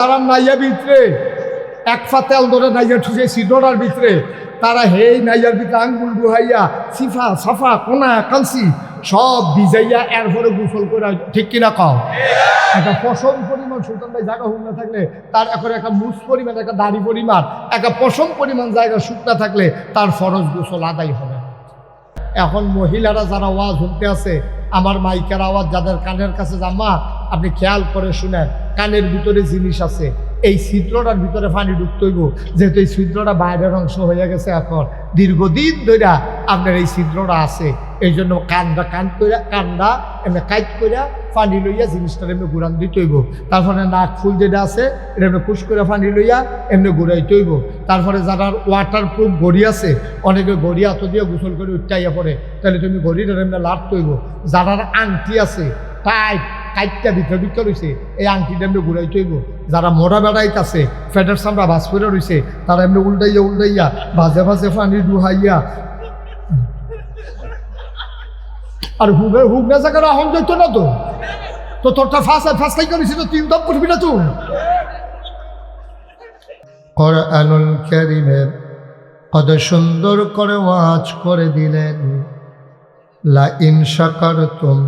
তারা নাইয়া ভিতরে এক ফা তেল ধরে নাইয়া ঠুকে সিডোরার ভিতরে তারা হেই নাইয়ার ভিতরে আঙ্গুল ডুহাইয়া সিফা সাফা কোনা কালসি সব ভিজাইয়া এরপরে গোসল করে ঠিক কিনা কও একটা পশম পরিমাণ সুলতান ভাই জায়গা হুক না থাকলে তার এখন একটা মুস পরিমাণ একটা দাড়ি পরিমাণ একটা পশম পরিমাণ জায়গা শুকনা থাকলে তার ফরজ গোসল আদায় হবে। এখন মহিলারা যারা ওয়াজ শুনতে আছে আমার মাইকের আওয়াজ যাদের কানের কাছে জামা আপনি খেয়াল করে শুনেন কানের ভিতরে জিনিস আছে এই ছিদ্রটার ভিতরে পানি ঢুকতে হইব যেহেতু এই ছিদ্রটা বাইরের অংশ হয়ে গেছে এখন দীর্ঘদিন ধরে আপনার এই ছিদ্রটা আছে এই জন্য কান্দা এমনি কাইট কইরা পানি লইয়া জিনিসটা এমনি ঘুরান দিতে হইব। তারপরে নাক ফুল যেটা আছে এটা এমনি খুশ করে পানি লইয়া এমনি ঘুরাইতে হইব। তারপরে যারা ওয়াটার প্রুফ ঘড়ি আছে অনেকে ঘড়ি হাত দিয়ে গোসল করে উঠাইয়া পড়ে তাহলে তুমি ঘড়িটা এমনি লাড়তে হইব। যারা আংটি আছে টাইট কাইটটা ভিতরে ভিতরে রয়েছে এই আংটিটা এমনি ঘুরাইতে হইব। যারা মোড়া বেড়াইতে আছে ফেডার সামরা বাস করে রয়েছে তারা এমনি উল্টাইয়া ভাজে ভাজে পানি ডুহাইয়া আর হুক না জায়গাটা আহম যাইতো না তো তোরটা ফাঁসাই করেছি তো তিন দম করবি না তুই। কোরআনুল কারীমের কত সুন্দর করে ওয়াজ করে দিলেন লা ইন শাকারতুম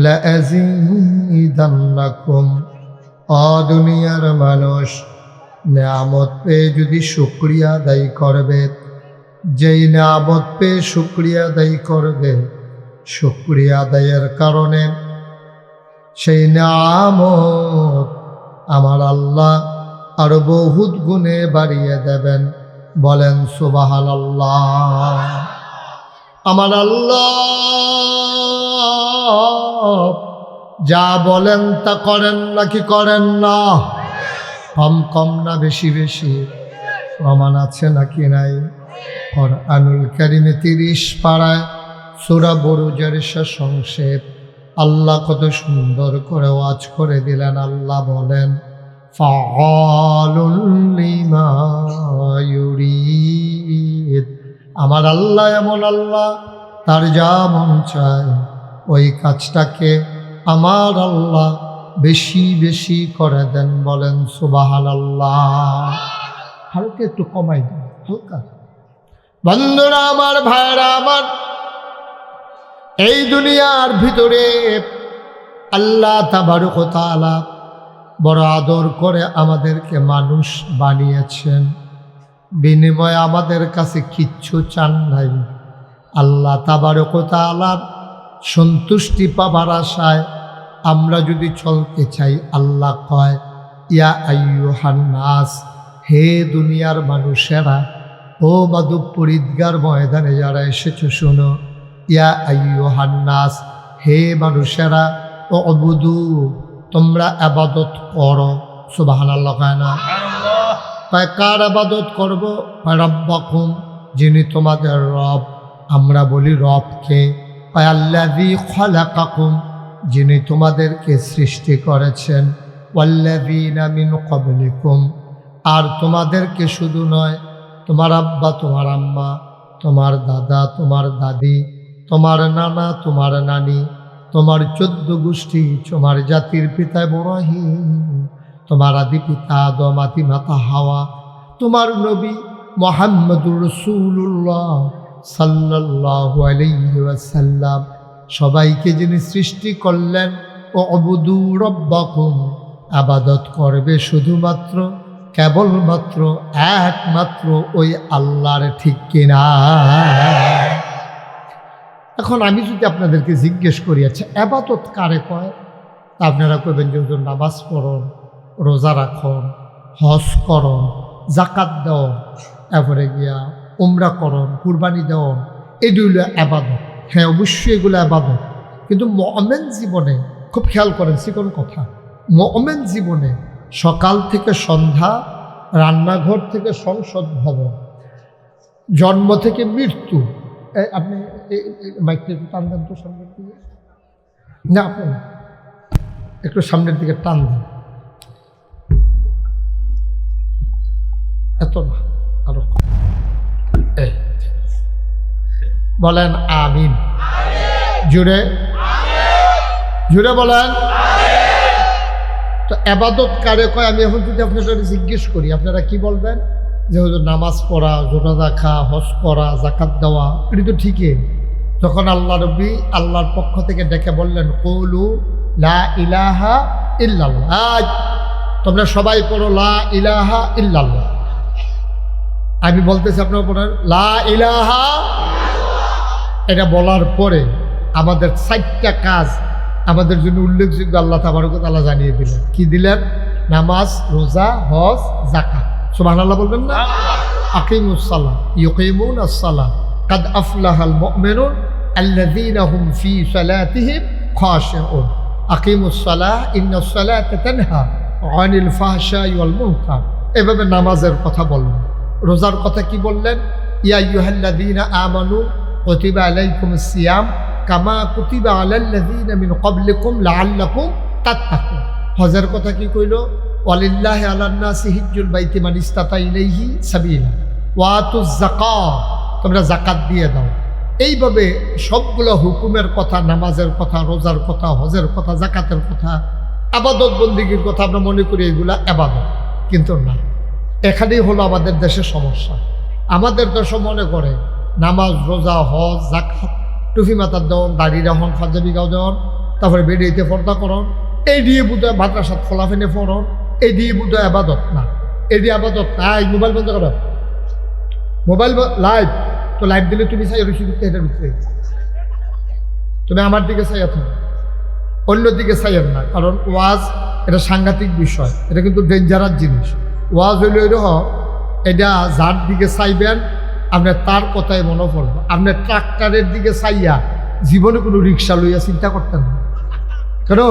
লা আযীদান্নাকুম। দুনিয়ার মানুষ নিয়ামত পেয়ে যদি শুকরিয়া আদায় করবে, যেই নিয়ামত পেয়ে শুকরিয়া আদায় করবে শুকরিয়া আদায়ের কারণে সেই নিয়ামত আমার আল্লাহ আরো বহুত গুণে বাড়িয়ে দেবেন। বলেন সুবহানাল্লাহ। আমার আল্লাহ যা বলেন তা করেন নাকি করেন না? কম কম না বেশি বেশি? প্রমাণ আছে নাকি নাই? কোরআনুল কারীমে 30 পারায় সূরা বুরুজের শেষ অংশে আল্লাহ কত সুন্দর করে ওয়াজ করে দিলেন। আল্লাহ বলেন ফাআলুল লিমা ইউরিদ। আমার আল্লাহ এমন আল্লাহ তার যা মন চায় ওই কাজটাকে আমার আল্লাহ বেশি বেশি করে দেন। বলেন সুবহানাল্লাহ। হালকা একটু কমাই দেন হালকা। বন্ধুরা আমার, ভাইরা আমার, এই দুনিয়ার ভিতরে আল্লাহ তাবারক ওয়া তাআলা বড় আদর করে আমাদেরকে মানুষ বানিয়েছেন। বিনিময়ে আমাদের কাছে কিচ্ছু চান নাই। আল্লাহ তাবারক ওয়া তাআলার সন্তুষ্টি পাবার আশায় আমরা যদি চলতে চাই, আল্লাহ কয় ইয়া আইয়ুহান নাস, হে দুনিয়ার মানুষেরা, ও মাধবপুর ঈদগার ময়দানে যারা এসেছো শোনো, ইয়া আইয়ুহান নাস, হে মানুষেরা, ও অবুদু, তোমরা আবাদত করো। সুবহানাল্লাহ। কয় না? তাই কার আবাদত করব? রাব্বাকুম, যিনি তোমাদের রব। আমরা বলি রবকে। আল্লাযী খালাকাকুম, যিনি তোমাদেরকে সৃষ্টি করেছেন। ওয়াল্লাযীনা মিন ক্বাবলিকুম, আর তোমাদেরকে শুধু নয়, তোমার আব্বা, তোমার আম্মা, তোমার দাদা, তোমার দাদি, তোমার নানা, তোমার নানি, তোমার 14 গোষ্ঠী, তোমার জাতির পিতা ইব্রাহিম, তোমার আদি পিতা আদম, আদি মাতা হাওয়া, তোমার নবী মুহাম্মদুর রাসূলুল্লাহ সাল্লাল্লাহু আলাইহি ওয়াসাল্লাম, সবাইকে যিনি সৃষ্টি করলেন। ও অবুদু রব্বাকুম, আবাদত করবে শুধুমাত্র কেবলমাত্র একমাত্র ওই আল্লাহর। ঠিক কিনা? এখন আমি যদি আপনাদেরকে জিজ্ঞেস করি, আচ্ছা আবাদত কারে কয়? তা আপনারা কইবেন যে হুজুর নামাজ পড়ুন, রোজা রাখুন, হজ করুন, জাকাত দেওন, এরপরে গিয়া উমরা করুন, কুরবানি দেওন, এগুলো আবাদত। হ্যাঁ, অবশ্যই এগুলো আবাদত। কিন্তু মুমিন জীবনে খুব খেয়াল করেন চিকন কথা, মুমিন জীবনে সকাল থেকে সন্ধ্যা, রান্নাঘর থেকে সংসদ ভবন, জন্ম থেকে মৃত্যু। আপনি মাইকটা একটু টান দেন তো সামনের দিকে। না, আপনি একটু সামনের দিকে টান দেন। এত না, আরো বলেন আমিন। জুড়ে জুড়ে বলেন। তো আবাদত কারে কয়? আমি এখন যদি আপনারা জিজ্ঞেস করি আপনারা কি বলবেন? যে হুজুর নামাজ পড়া, রোজা রাখা, হজ করা, জাকাত দেওয়া, এটি তো ঠিকই। যখন আল্লাহ নবী আল্লাহর পক্ষ থেকে ডেকে বললেন কৌলু লা ইলাহা ইল্লাল্লাহ, তোমরা সবাই পড়ো লা ইলাহা ইল্লাল্লাহ। আমি বলতেছি আপনারা পড়েন লা ইলাহা। এটা বলার পরে আমাদের 4টা কাজ আমাদের জন্য উল্লেখযোগ্য আল্লাহ তাবারক ওয়া তাআলা জানিয়ে দিলেন। কি দিলেন? নামাজ, রোজা, হজ, যাকাত। সুবহানাল্লাহ বলবেন না? আকিমুস সালাহ ইউকিমুনাস সালাহ কাদ আফলাহাল মুমিনুন আল্লাযীনা হুম ফী সালাতিহিম খাশিউন। আকিমুস সালাহ ইন্নাস সালাতা তানহা আনিল ফাহশাই ওয়াল মুনকার। এভাবে নামাজের কথা বললেন। রোজার কথা কি বললেন? ইয়া আইয়ুহাল্লাযীনা আমানু কুতিবা আলাইকুমুস সিয়াম কামা কুতিবা আলাল্লাযীনা মিন ক্বাবলিকুম লাআল্লাকুম তাত্তাকুন। হজের কথা কি কইল? ওয়ালিল্লাহি আলান নাসি হিজ্জুল বাইতি মান ইসতাতা ইলাইহি সাবিলা ওয়া আতুজ যাকাত, তোমরা যাকাত দিয়ে দাও। এইভাবে সবগুলো হুকুমের কথা, নামাজের কথা, রোজার কথা, হজের কথা, যাকাতের কথা, আবাদত বন্দিগির কথা আমরা মনে করি এগুলা আবাদত, কিন্তু না। এখানেই হলো আমাদের দেশের সমস্যা। আমাদের দেশে মনে করে নামাজ, রোজা, হজ, যাকাত, টুফি মাথার দেওয়ান, দাড়ি রাহন, পাঞ্জাবি গাও দেওয়ান, তারপরে বেরিয়েতে পর্দা করন, এই দিয়ে বোধহয় মাদ্রাসাত ফলাফেনে পড়ন, এই দিয়ে বোধহয় আবাদত না। এটি আবাদত না। এই মোবাইল বন্ধ করো, মোবাইল লাইভ তো লাইভ দিলে তুমি চাই রুচি করতে, এটার ভিতরে তুমি আমার দিকে চাইয়া থাকো, অন্যদিকে চাইয়েন না। কারণ ওয়াজ এটা সাংঘাতিক বিষয়, এটা কিন্তু ডেঞ্জারাস জিনিস। ওয়াজ হইল এরকম, এটা যার দিকে চাইবেন আপনার তার কথাই মনে পড়বে। আপনার ট্রাক্টরের দিকে চাইয়া জীবনে কোনো রিক্সা লইয়া চিন্তা করতেন না। কেন?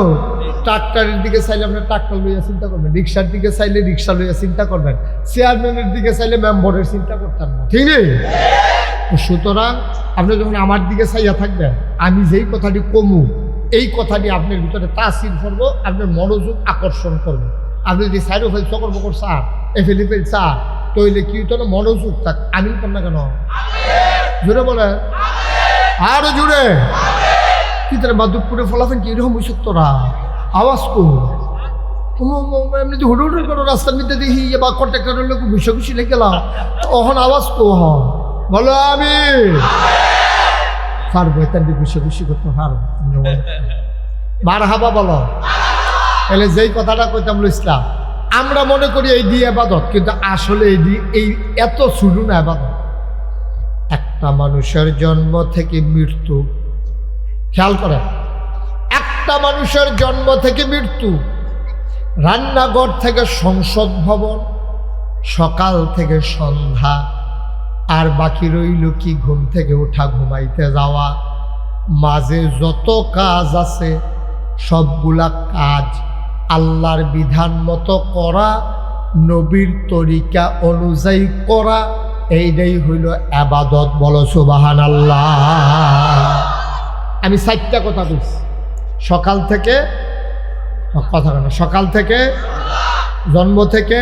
ট্রাক্টরের দিকে চাইলে আপনার ট্রাক্টর লইয়া চিন্তা করবেন, রিক্সার দিকে চাইলে রিক্সা লইয়া চিন্তা করবেন, চেয়ারম্যানের দিকে চাইলে মেম্বরের চিন্তা করতেন না, ঠিক নেই? সুতরাং আপনি যখন আমার দিকে চাইয়া থাকবেন, আমি যেই কথাটি কমু এই কথাটি আপনার ভিতরে তাসির করবো, আপনার মনোযোগ আকর্ষণ করবো। আপনি যদি সাইডো ফেল চকর বকর চা এফেলি ফেল চা তৈলে কি হতো না, মনোযোগ থাক। আমি কর না কেন? জোরে বলে, আরো জোরে। কি তারা মাধবপুরে ফলাফেন কি এরকম হয়েছে তোরা? আওয়াজ কো এমনি হুড়ো হুড়ো করো, রাস্তার মধ্যে দেখি বা কন্ট্রাক্টরের লোক ঘুষে ঘুষি লেগে গেলাম, তখন আওয়াজ কো বলো আমি পারবো, তার ঘুষে ঘুষি করতে পারবো। মারহাবা বলো। তাহলে যেই কথাটা কইতাম ইসলাম, আমরা মনে করি এই দিয়ে আবাদত, কিন্তু আসলে এই এত শুরু না আবাদত। একটা মানুষের জন্ম থেকে মৃত্যু, খেয়াল করেন, একটা মানুষের জন্ম থেকে মৃত্যু, রান্নাঘর থেকে সংসদ ভবন, সকাল থেকে সন্ধ্যা, আর বাকি রইল কি ঘুম থেকে ওঠা, ঘুমাইতে যাওয়া, মাঝে যত কাজ আছে সবগুলা কাজ আল্লাহর বিধান মতো করা, নবীর তরিকা অনুযায়ী করা, এইটাই হইল আবাদত। বলো সুবহানাল্লাহ। আমি 4টা কথা বলছি। সকাল থেকে কথা কেন, সকাল থেকে, জন্ম থেকে,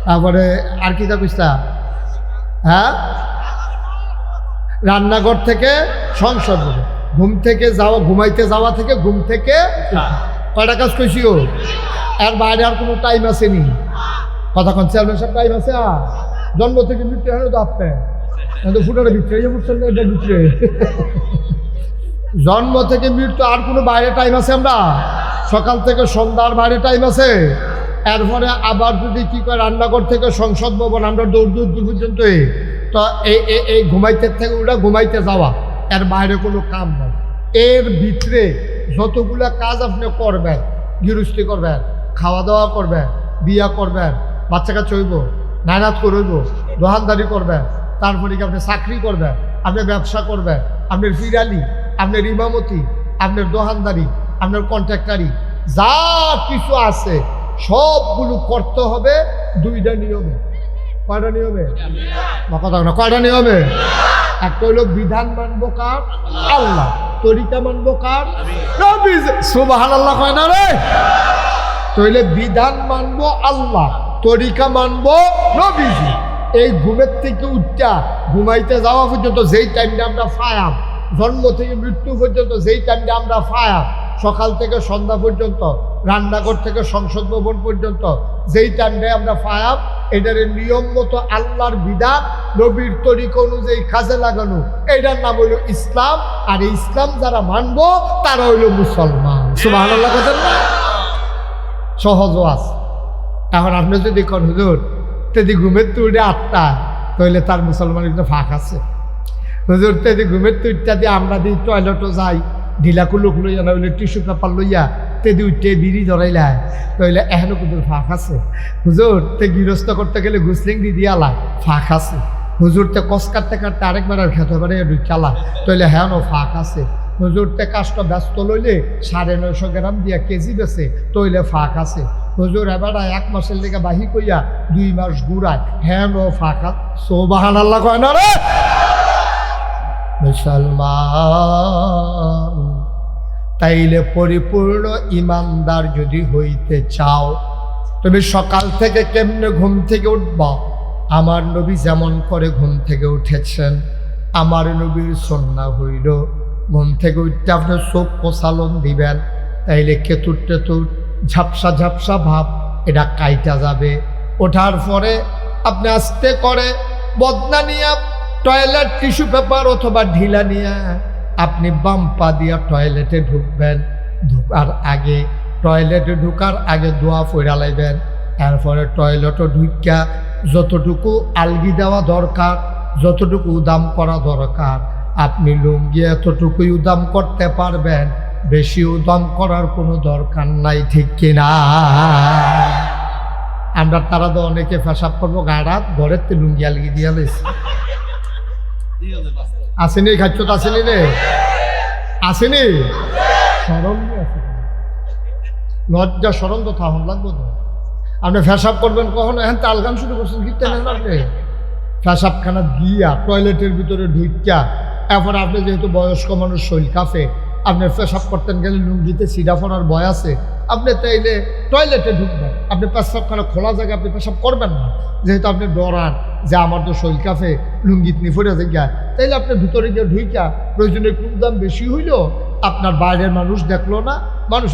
তারপরে আর কি তা বুঝতা? হ্যাঁ, রান্নাঘর থেকে সংসদ, ঘুম থেকে যাওয়া, ঘুমাইতে যাওয়া থেকে ঘুম থেকে কয়টা কাজ কইছি? ও এর বাইরে আর কোনো টাইম আসেনি। কথা কন চেয়ারম্যান সব টাইম আছে? জন্ম থেকে মৃত্যু হয় তো আপনি ফুটারে ভিতরে এটার ভিতরে জন্ম থেকে মৃত্যু আর কোনো বাইরে টাইম আছে? আমরা সকাল থেকে সন্ধ্যার বাইরে টাইম আছে? এরপরে আবার যদি কি করে রান্নাঘর থেকে সংসদ ভবন, আমরা দূর দূর দূর পর্যন্ত তো এই ঘুমাইতে থেকে ওটা ঘুমাইতে যাওয়া, এর বাইরে কোনো কাম নাই। এর ভিতরে যতগুলা কাজ আপনি করবেন, গৃহস্থী করবেন, খাওয়া দাওয়া করবেন, বিয়া করবেন, বাচ্চা কাচ্চা হইব, নায়নাত করইব, দোকানদারি করবেন, তারপরে কি আপনি চাকরি করবেন, আপনি ব্যবসা করবেন, আপনার ফিরালি, আপনার ইমামতি, আপনার দোকানদারি, আপনার কন্ট্রাক্টারি, যা কিছু আছে সবগুলো করতে হবে 2টা নিয়মে। কয়টা নিয়মে? কথা না, কয়টা নিয়মে? একটা হইল বিধান মানবো কার? আল্লাহ। তরিকা মানবো কার? নবী। সুবহানাল্লাহ কয় না রে? তাহলে বিধান মানবো আল্লাহ, তরিকা মানবো নবীজি। এই ঘুমের থেকে উঠা ঘুমাইতে যাওয়া পর্যন্ত যেই টাইমটা আমরা ফায়াম, জন্ম থেকে মৃত্যু পর্যন্ত যেই টাইমটা আমরা ফায়াম, সকাল থেকে সন্ধ্যা পর্যন্ত, রান্নাঘর থেকে সংসদ ভবন পর্যন্ত যেই টাইমটায় আমরা ফায়াম, এটার নিয়ম মতো আল্লাহর বিধান নবীর তরিকা অনুযায়ী কাজে লাগানো, এটার নাম হইল ইসলাম। আর এই ইসলাম যারা মানবো তারা হইল মুসলমান। সুবহানাল্লাহ কথা না? সহজও আছে। এখন আপনি যদি কোন হুজুর তেদি ঘুমের তুড়ে 8টা, তাহলে তার মুসলমানের একটা ফাঁক আছে। হুজুর তেদি ঘুমের তুইটা দিয়ে আমরা দিই টয়লেটও যাই, ঢিলা কুলুক লইয়া না হইলে টিস্যু পেপার লইয়া তেদি উঠে বিড়ি ধরাইলায়, তাহলে এখনো কিন্তু ফাঁক আছে। হুজুর তে গৃহস্থ করতে গেলে গুসলিং দি দিয়ালা, ফাঁক আছে। হুজুর তে কস কাটতে কাটতে আরেকবার আর খেতে পারে ঢুকালা, তাহলে হ্যাঁ ফাঁক আছে। হুজুরতে কাজটা ব্যস্ত লইলে 950 গ্রাম দিয়া কেজি বেছে, তৈলে ফাঁক আছে। হুজুর এবার 1 মাসের লেগে বাহি কইয়া 2 মাস ঘুরায়, হ্যাঁ ফাঁক আছে। সুবহানাল্লাহ কয় না রে? মুসলমান তাইলে পরিপূর্ণ ইমানদার যদি হইতে চাও, তুমি সকাল থেকে কেমনে ঘুম থেকে উঠবা? আমার নবী যেমন করে ঘুম থেকে উঠেছেন, আমার নবীর সুন্নাহ হইল ঘুম থেকে উঠতে আপনি চোখ প্রসালন দিবেন, তাইলে কেতুর টেতুর ঝাপসা ঝাপসা ভাব এটা কাইটা যাবে। ওঠার পরে আপনি আস্তে করে বদনা নিয়ে টয়লেট টিস্যু পেপার অথবা ঢিলা নিয়ে আপনি বাম পা দিয়া টয়লেটে ঢুকবেন। টয়লেটে ঢুকার আগে দোয়া পড়া লাইবেন। এরপরে টয়লেটও ঢুকা যতটুকু আলগি দেওয়া দরকার, যতটুকু উদাম করা দরকার, আপনি লুঙ্গি এতটুকুই উদাম করতে পারবেন, বেশি উদাম করার কোনো দরকার নাই, ঠিক কিনা? আমরা তারা তো অনেকে পেশাব করবো গাড়াত ঘরের তে লুঙ্গি আলগি দিয়া লাইছি। আসেনি খাচ্ছ তো? আসেনি রে? আসেনি? সরম আছে, লজ্জা সরম তো থাকুন লাগবো তো। আপনি পেশাব করবেন কখনো? এখন তাল গান শুরু করছেন, গীতে নেন আপনি পেশাবখানা দিয়া টয়লেটের ভিতরে ঢুকিয়া, এরপর আপনি যেহেতু বয়স্ক মানুষ, শৈল কাফে, আপনি পেশাব করতেন গেলে লুঙ্গিতে সিডা ফোনার ভয় আছে, আপনি তাইলে টয়লেটে ঢুকবেন। আপনি পেশাবখানা খোলা জায়গায় আপনি পেশাব করবেন না, যেহেতু আপনি ডরান যে আমার তো শৈল কাফে লুঙ্গিত নিফরে জায়গায়, তাইলে আপনি ভিতরে গিয়ে ঢুকিয়া প্রয়োজনে একটু দাম বেশি হইল, আপনার বাইরের মানুষ দেখলো না, মানুষ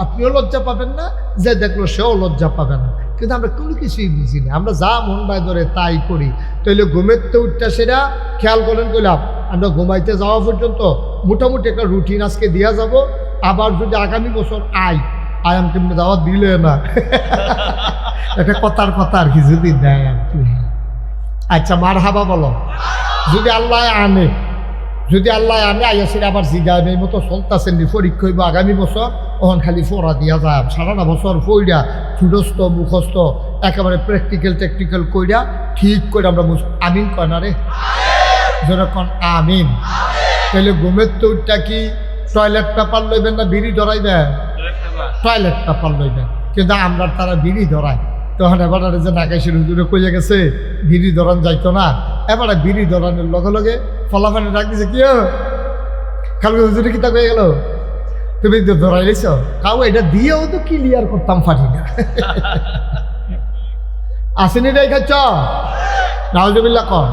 আপনিও লজ্জা পাবেন না, যে দেখলো সেও লজ্জা পাবে না। কিন্তু আমরা কোনো কিছুই বুঝি না, আমরা যা মন বাই ধরে তাই করি। তাইলে ঘুমের তো উঠটা সেটা খেয়াল করেন কইলাম, আমরা ঘুমাইতে যাওয়া পর্যন্ত মোটামুটি একটা রুটিন আজকে দিয়া যাব। আবার যদি আগামী বছর আয়াম কেমনি দাওয়াত দিলে না একটা কথার কথা আর কি যদি দেয় আর কি। আচ্ছা মারহাবা বলো। যদি আল্লাহ আনে, আইয়াসির আবার জিগায় এই মতো চলতেছেন পরীক্ষা হইব আগামী বছর, ওখান খালি ফোড়া দিয়া যায় সারাটা বছর ফইরা ঠুডস্থ মুখস্থ একেবারে প্র্যাকটিক্যাল টেকনিক্যাল কইরা ঠিক করে আমরা আমিন কয় না রে, যেরকম আমিন। তাহলে ঘুমের তো উঠটা কি টয়লেট পেপার লইবেন না বিড়ি ধরাইবেন? Toilet paper লইবেন। কিন্তু আমরা তারা বিড়ি ধরায়, তখন এবার যে নাকাইশের হুজুরে কইয়া গেছে বিড়ি ধরান যাইতো না, এবারে বিড়ি ধরানোর লগে লগে ফলাফানি ডাক দিছে, কি কালকে হুজুরে কিতা কয়ে গেল, তুমি তো ধরাই লেছ কাউ, এটা দিয়েও তো ক্লিয়ার করতাম পারি না। আসেনি রে খাচ্ছ নাউজুবিল্লাহ কর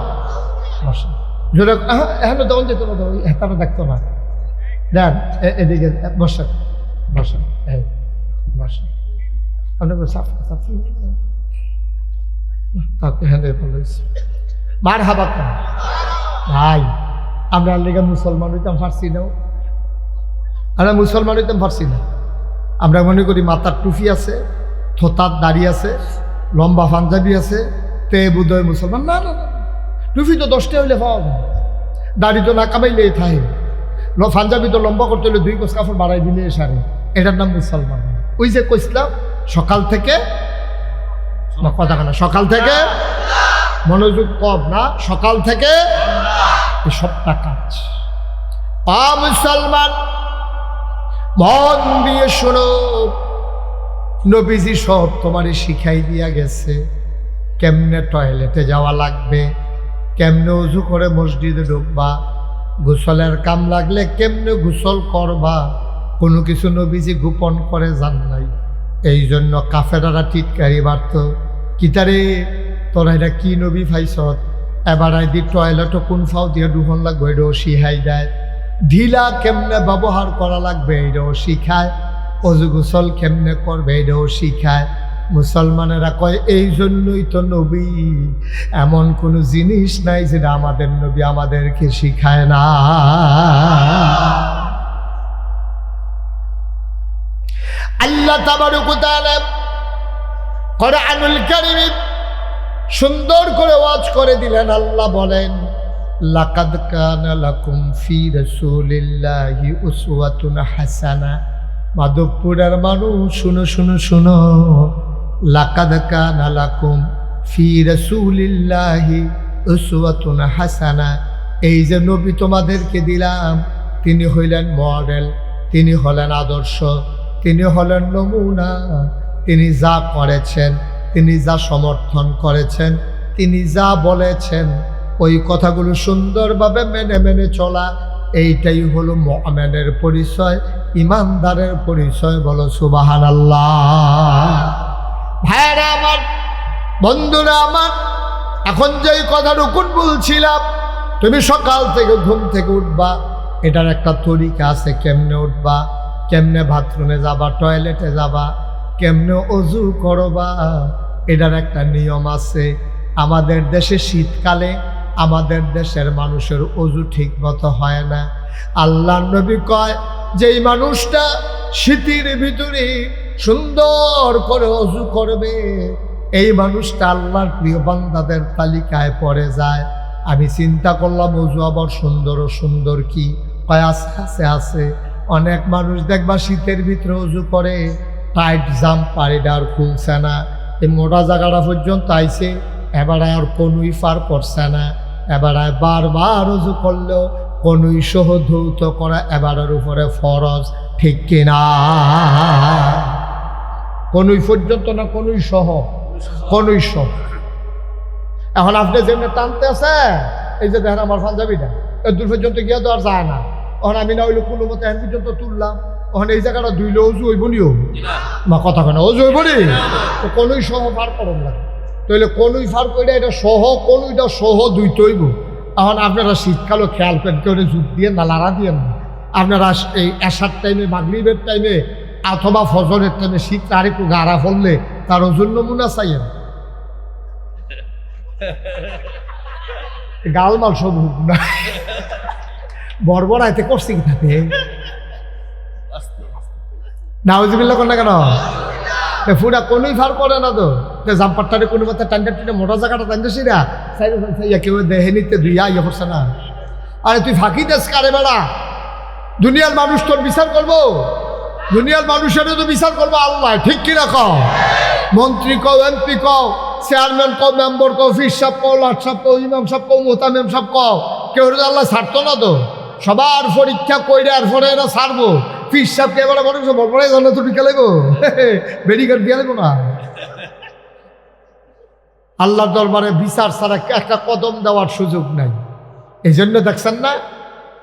এখন তখন যেত না, ওই হেতাটা দেখতো না। দেন এদিকে বসেন বসেন বসেন, মার হাবা কর ভাই। আমরা লেগে মুসলমান হইতাম পারছি না, আমরা মুসলমান হইতাম পারছি না। আমরা মনে করি মাথার টুপি আছে, থোতার দাড়ি আছে, লম্বা পাঞ্জাবি আছে, তে বুধয় মুসলমান। না না না, টুপি তো 10টা হইলে পাওয়া যায়, দাড়ি তো না কামাইলে থাকে, পাঞ্জাবি তো লম্বা করতে হলে 2 গজ কাপড় বাড়াই দিলে সারে, এটার নাম মুসলমান। ওই যে কইছিলাম সকাল থেকে কথা না, সকাল থেকে মনোযোগ কম না, সকাল থেকে সবটা কাজ। মুসলমান মন দিয়ে শোনো, নবীজি সব তোমারে শিখাই দিয়া গেছে, কেমনে টয়লেটে যাওয়া লাগবে, কেমনে উজু করে মসজিদে ঢুকবা, গোসলের কাম লাগলে কেমনে গোসল করবা, কোনো কিছু নবীজি গোপন করে জান নাই। এই জন্য কাফেরারা টিটকারি বাড়ত, কিতারে তোরা এটা কি নবী ফাইছত, এবার আইদি টয়লেটও কোন ফাও দিয়ে ডুহন লাগবে এটাও শিহাই দেয়। ঢিলা কেমনে ব্যবহার করা লাগবে এটাও শিখায়, অজু গোসল কেমনে করবে এটাও শিখায়। মুসলমানেরা কয় এই জন্যই তো নবী, এমন কোনো জিনিস নাই যেটা আমাদের নবী আমাদেরকে শিখায় না। আল্লাহ তাবারক ওয়া তাআলা কোরআনুল কারীম সুন্দর করে ওয়াজ করে দিলেন। আল্লাহ বলেন, লাকাদ কানা লাকুম ফি রাসূলিল্লাহি উসওয়াতুন হাসানা। মাধবপুরের মানুষ শুনো শুনো শুনো, লাকাদ কানা লাকুম ফি রাসূলিল্লাহি উসওয়াতুন হাসানা। এই যে নবী তোমাদেরকে দিলাম, তিনি হইলেন মডেল, তিনি হলেন আদর্শ, তিনি হলেন নমুনা। তিনি যা করেছেন, তিনি যা সমর্থন করেছেন, তিনি যা বলেছেন, ওই কথাগুলো সুন্দরভাবে মেনে মেনে চলা, এইটাই হলো মুমিনের পরিচয়, ইমানদারের পরিচয়। বলো সুবহানাল্লাহ। ভাইরা আমার, বন্ধুরা আমার, এখন যেই কথাটুকু বলছিলাম, তুমি সকাল থেকে ঘুম থেকে উঠবা, এটার একটা তরিকা আছে। কেমনে উঠবা, কেমনে বাথরুমে যাবা, টয়লেটে যাবা, কেমনে অজু করবা, এটার একটা নিয়ম আছে। আমাদের দেশে শীতকালে আমাদের দেশের মানুষের অজু ঠিক মতো হয় না। আল্লাহর নবী কয়, যেই মানুষটা শীতের ভিতরে সুন্দর করে অজু করবে, এই মানুষটা আল্লাহর প্রিয় বান্দাদের তালিকায় পড়ে যায়। আমি চিন্তা করলাম, অজু আবার সুন্দর ও সুন্দর কি? কয় আছে আছে। অনেক মানুষ দেখবা শীতের ভিতরে অজু করে, টাইট জাম্পার এটা আর খুলছে না, এই মোটা জায়গাটা পর্যন্ত আইছে, এবার আর কোনোই পার করছে না। এবার বারবার অজু করলেও কোনোই সহ ধৌত করা এবারের উপরে ফরজ, ঠিক কিনা? কোনোই পর্যন্ত না, কোনোই সহ, কোনোই সহ। এখন আপনি যেমনি টানতে আছে, এই যে দেখেন আমার পাঞ্জাবিটা দূর পর্যন্ত গিয়ে তো আর যায় না। এখন আমি না হইলে কোনো মতো এখন পর্যন্ত তুললাম, ওখানে এই জায়গাটা ধুইলে অজু হইব নিও মা, কথা কেন অজু হইব নি? তো কোনোই সহ পার করুন লাগে, তাহলে কোনোই পার করে এটা সহ, কোনোইটা সহ দুইতে হইব। এখন আপনারা শীতকালও খেয়াল করেন, কেউ জুট দিয়ে না লাড়া দিয়ে না। আপনারা এই এশার টাইমে, মাগরিবের টাইমে অথবা ফজরের টাইমে শীত আর একটু গাড়া ফললে তার ওজন নমুনা চাইয়েন, গালমাল সব হুক না বর্বরাইতে করছে কি থাকে নাউজুবিল্লাহ কর না কেন? ফুটা কোনোই ফার করে না তো, জাম্পারটারে কোনো মতো টান্ডা টিনে মোটা জায়গাটা টানতেছি না, কেউ দেহে নিতে দুইয়া ইয়ে করছে না। আরে তুই ফাঁকি দেশ কারে বেড়া? দুনিয়ার মানুষ তোর বিচার করবো? দুনিয়ার মানুষেরও তো বিচার করবো আল্লাহ, ঠিক কিনা কও? মন্ত্রী কও, এমপি কও, চেয়ারম্যান কও, মেম্বার কও, ফির সাহেব কও, লাট সাহেব কও, ইমাম সাহেব কও, মোতামেম সাহেব কও, কেউ আল্লাহ ছাড়তো না তো। সবার পরীক্ষা কইরে আর পরে এরা ছাড়বো। ফির সাহেবকে এবার মনে করছে বড় জানা তো টিকা লাগবো, বেরিকার দিয়ে লাগবো না। আল্লাহর দরবারে বিচার ছাড়া একটা কদম দেওয়ার সুযোগ নাই। এই জন্য দেখছেন না,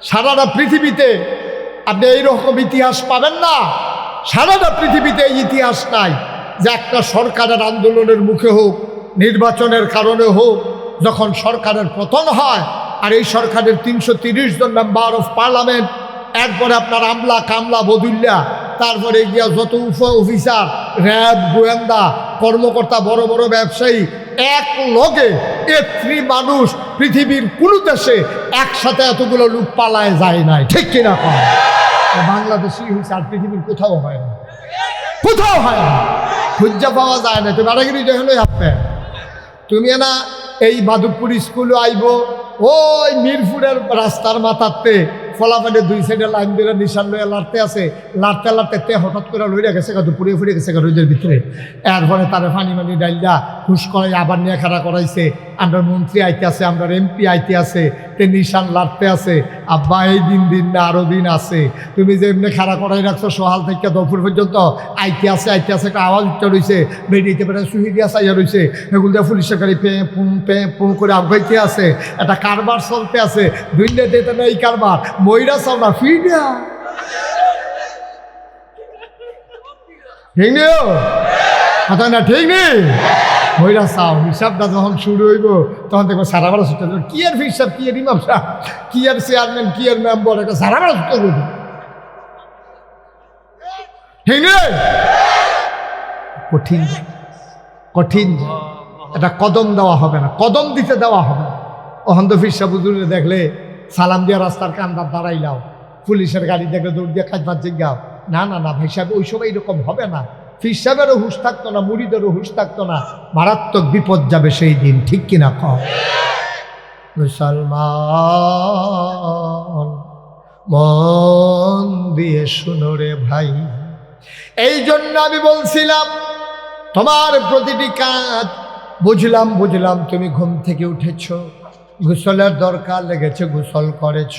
সারাটা পৃথিবীতে আপনি এইরকম ইতিহাস পাবেন না। সারাটা পৃথিবীতে এই ইতিহাস নাই যে একটা সরকারের আন্দোলনের মুখে হোক, নির্বাচনের কারণে হোক, যখন সরকারের পতন হয় আর এই সরকারের 330 জন মেম্বার অফ পার্লামেন্ট, এরপরে আপনার আমলা কামলা বদুল্লা, তারপরে গিয়া যত অফিসার, র্যাব, গোয়েন্দা কর্মকর্তা, বড় বড় ব্যবসায়ী, এক লগে এত্রি মানুষ পৃথিবীর কোনো দেশে একসাথে এতগুলো লোক পালায় যায় নাই, ঠিক কিনা? বাংলাদেশই হয়েছে, আর পৃথিবীর কোথাও হয় না, কোথাও হয় না, খুঁজা পাওয়া যায় না। তুমি আড়াগিরি যখন আপনি তুমি না এই মাধবপুর স্কুলে আইব, ওই মিরপুরের রাস্তার মাথাতে ফলাফানে দুই সাইডে লাইন দিয়ে নিশান লইয়া লাড়তে আছে, লাড়তে লাড়তে হঠাৎ করে লইয়া গেছে, পুড়িয়ে ফুড়ে গেছে রোদের ভিতরে। এরপরে তারা পানি মানি ডাইলটা হুশ করাই আবার নিয়ে খাড়া করাইছে। আমরা মন্ত্রী আইতে আছে, আমরা এমপি আইতে আছে, তে নিশান লাড়তে আছে। আব্বা এই দিন না আরো দিন আছে, তুমি যে এমনি খাড়া করাই রাখছো সকাল থেকে দুপুর পর্যন্ত, আইতে আছে একটা আওয়াজ উঠতে রয়েছে, বেরিয়েতে পারে সুহি দিয়া চাইয়া রয়েছে, এগুলো দিয়ে পুলিশের গাড়ি পে পু করে আগাইতে আছে, একটা কারবার চলতে আছে, দুইটা দিতে না এই কারবার, ময়রা চাও না ফিরিয়া, ঠিক নেই কথা না, ঠিক নেই? মহিলা চাও হিসাবটা যখন শুরু হইব তখন দেখবো সারা বেলা ছুটে দেবে, কি আর হিসাব, কি আর ইমাম সাহেব, কি আর চেয়ারম্যান, কি আর মেম্বার, একটা সারা বেলা ছুটে দেবে। ঠিক নেই? কঠিন কঠিন, এটা কদম দেওয়া হবে না, কদম দিতে দেওয়া হবে না। ওখান তো ফিরসা বুজুরে দেখলে সালাম দিয়া রাস্তার কান্দার দাঁড়াইলাও, পুলিশের গাড়ি দেখলে দৌড় দিয়ে খাজবার জিজ্ঞাও, না না না ভাই সাহেব, ওই সময় এরকম হবে না। ফির সাহেবেরও হুঁশ থাকতো না, মুড়িদেরও হুঁশ থাকতো না, মারাত্মক বিপদ যাবে সেই দিন। ঠিক কিনা কও? মুসলমান মন দিয়ে শুনো রে ভাই, এই জন্য আমি বলছিলাম তোমার প্রতিটি কাজ বুঝলাম বুঝলাম, তুমি ঘুম থেকে উঠেছ, গোসলের দরকার লেগেছে গোসল করেছ,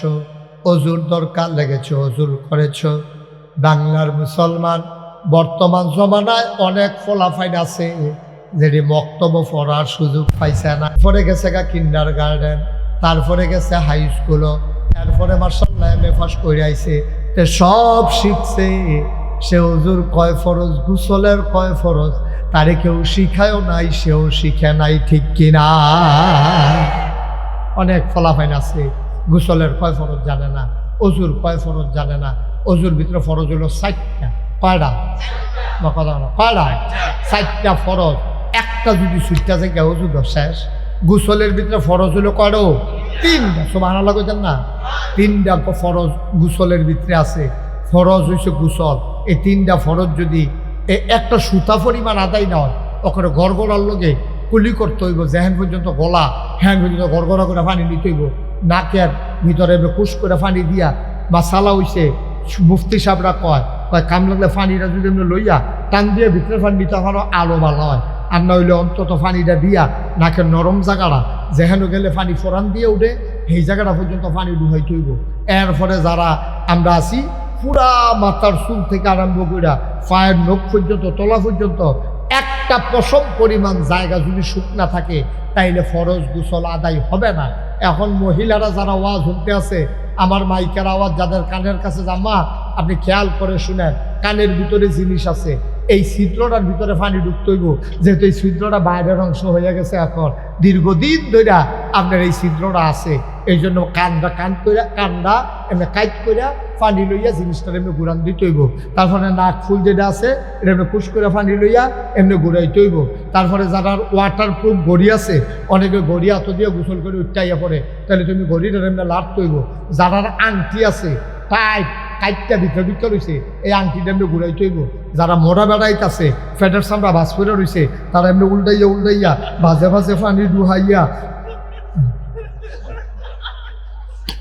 অজুর দরকার লেগেছে অজুর করেছ। বাংলার মুসলমান বর্তমান জমানায় অনেক ফলাফাইন আছে যেটি বক্তব্য পড়ার সুযোগ পাইছে না, পরে গেছে গা কিন্ডার গার্ডেন, তারপরে গেছে হাই স্কুলও, তারপরে মার্শাল্লাহ এম এ পাস করে আইছে, সব শিখছে। সে অজুর কয় ফরজ, গোসলের কয় ফরজ তারে কেউ শিখায়ও নাই, সেও শিখে নাই। ঠিক কিনা? অনেক ফলাফাইন আছে গোসলের কয় ফরজ জানে না, অজুর কয় ফরজ জানে না। অজুর ভিতরে ফরজ হলো 60টা। কয়টা? কথা বলো, কয়টা? 60টা ফরজ। একটা যদি সুইটটা থেকে অজু শেষ। গোসলের ভিতরে ফরজ হলো কয়টা? 3টা। সুবহানাল্লাহ কইতেন না? 3টা ফরজ গোসলের ভিতরে আছে। ফরজ হইছে গোসল। এই 3টা ফরজ যদি একটা সুতা পরিমাণ আদায় না হয়, ওখানে গড়গড়ার লগে কুলি করতে হইব, যেহেন পর্যন্ত গলা হ্যান পর্যন্ত গড়গড়া করে পানি নিতে হইব, নাকের ভিতরে কুশ করে পানি দিয়া। বা সালা হইছে মুফতি সাহেবরা কয় কাম লাগলে পানিটা যদি আমরা লইয়া টান দিয়ে ভিতরে পানি নিতে পারো আলো ভালো হয়, আর না হইলে অন্তত পানিটা দিয়া নাকের নরম জায়গাটা যেহেন গেলে পানি ফোরান দিয়ে উঠে সেই জায়গাটা পর্যন্ত পানি ডুবাইতে হইব। এরপরে যারা আমরা আছি পুরা মাথার চুল থেকে আরম্ভ করে পায়ের নখ পর্যন্ত তলা পর্যন্ত একটা পশম পরিমাণ জায়গা যদি শুকনা থাকে তাইলে ফরজ গোসল আদায় হবে না। এখন মহিলারা যারা ওয়াজ শুনতে আছে, আমার মাইকের আওয়াজ যাদের কানের কাছে জামা, আপনি খেয়াল করে শুনেন, কানের ভিতরে জিনিস আছে, এই ছিদ্রটার ভিতরে পানি ঢুকতে হইব, যেহেতু এই ছিদ্রটা বাইরের অংশ হয়ে গেছে, এখন দীর্ঘদিন ধরে আপনার এই ছিদ্রটা আছে, এই জন্য কান্দা এমনি কাইট কইরা পানি লইয়া জিনিসটা এমনি ঘুরান দিতে হইব। তারপরে নাক ফুল যেটা আছে এটা এমনি পুশ করে পানি লইয়া এমনি ঘুরাইতে হইব। তারপরে যারা ওয়াটার প্রুফ ঘড়ি আছে, অনেকে ঘড়ি হাত দিয়ে গোসল করে উঠাইয়া পড়ে, তাহলে তুমি ঘড়িটা এমনি লাড়তে হইব। যারা আংটি আছে কাইটটা ভিতরে ভিতরে রয়েছে, এই আংটিটা এমনি ঘুরাইতে হইব। যারা মোড়া বেড়াইত আছে, ফেটের সামরা ভাজ করে রয়েছে, তারা এমনি উল্টাইয়া ভাজে ভাজে পানি ডুহাইয়া।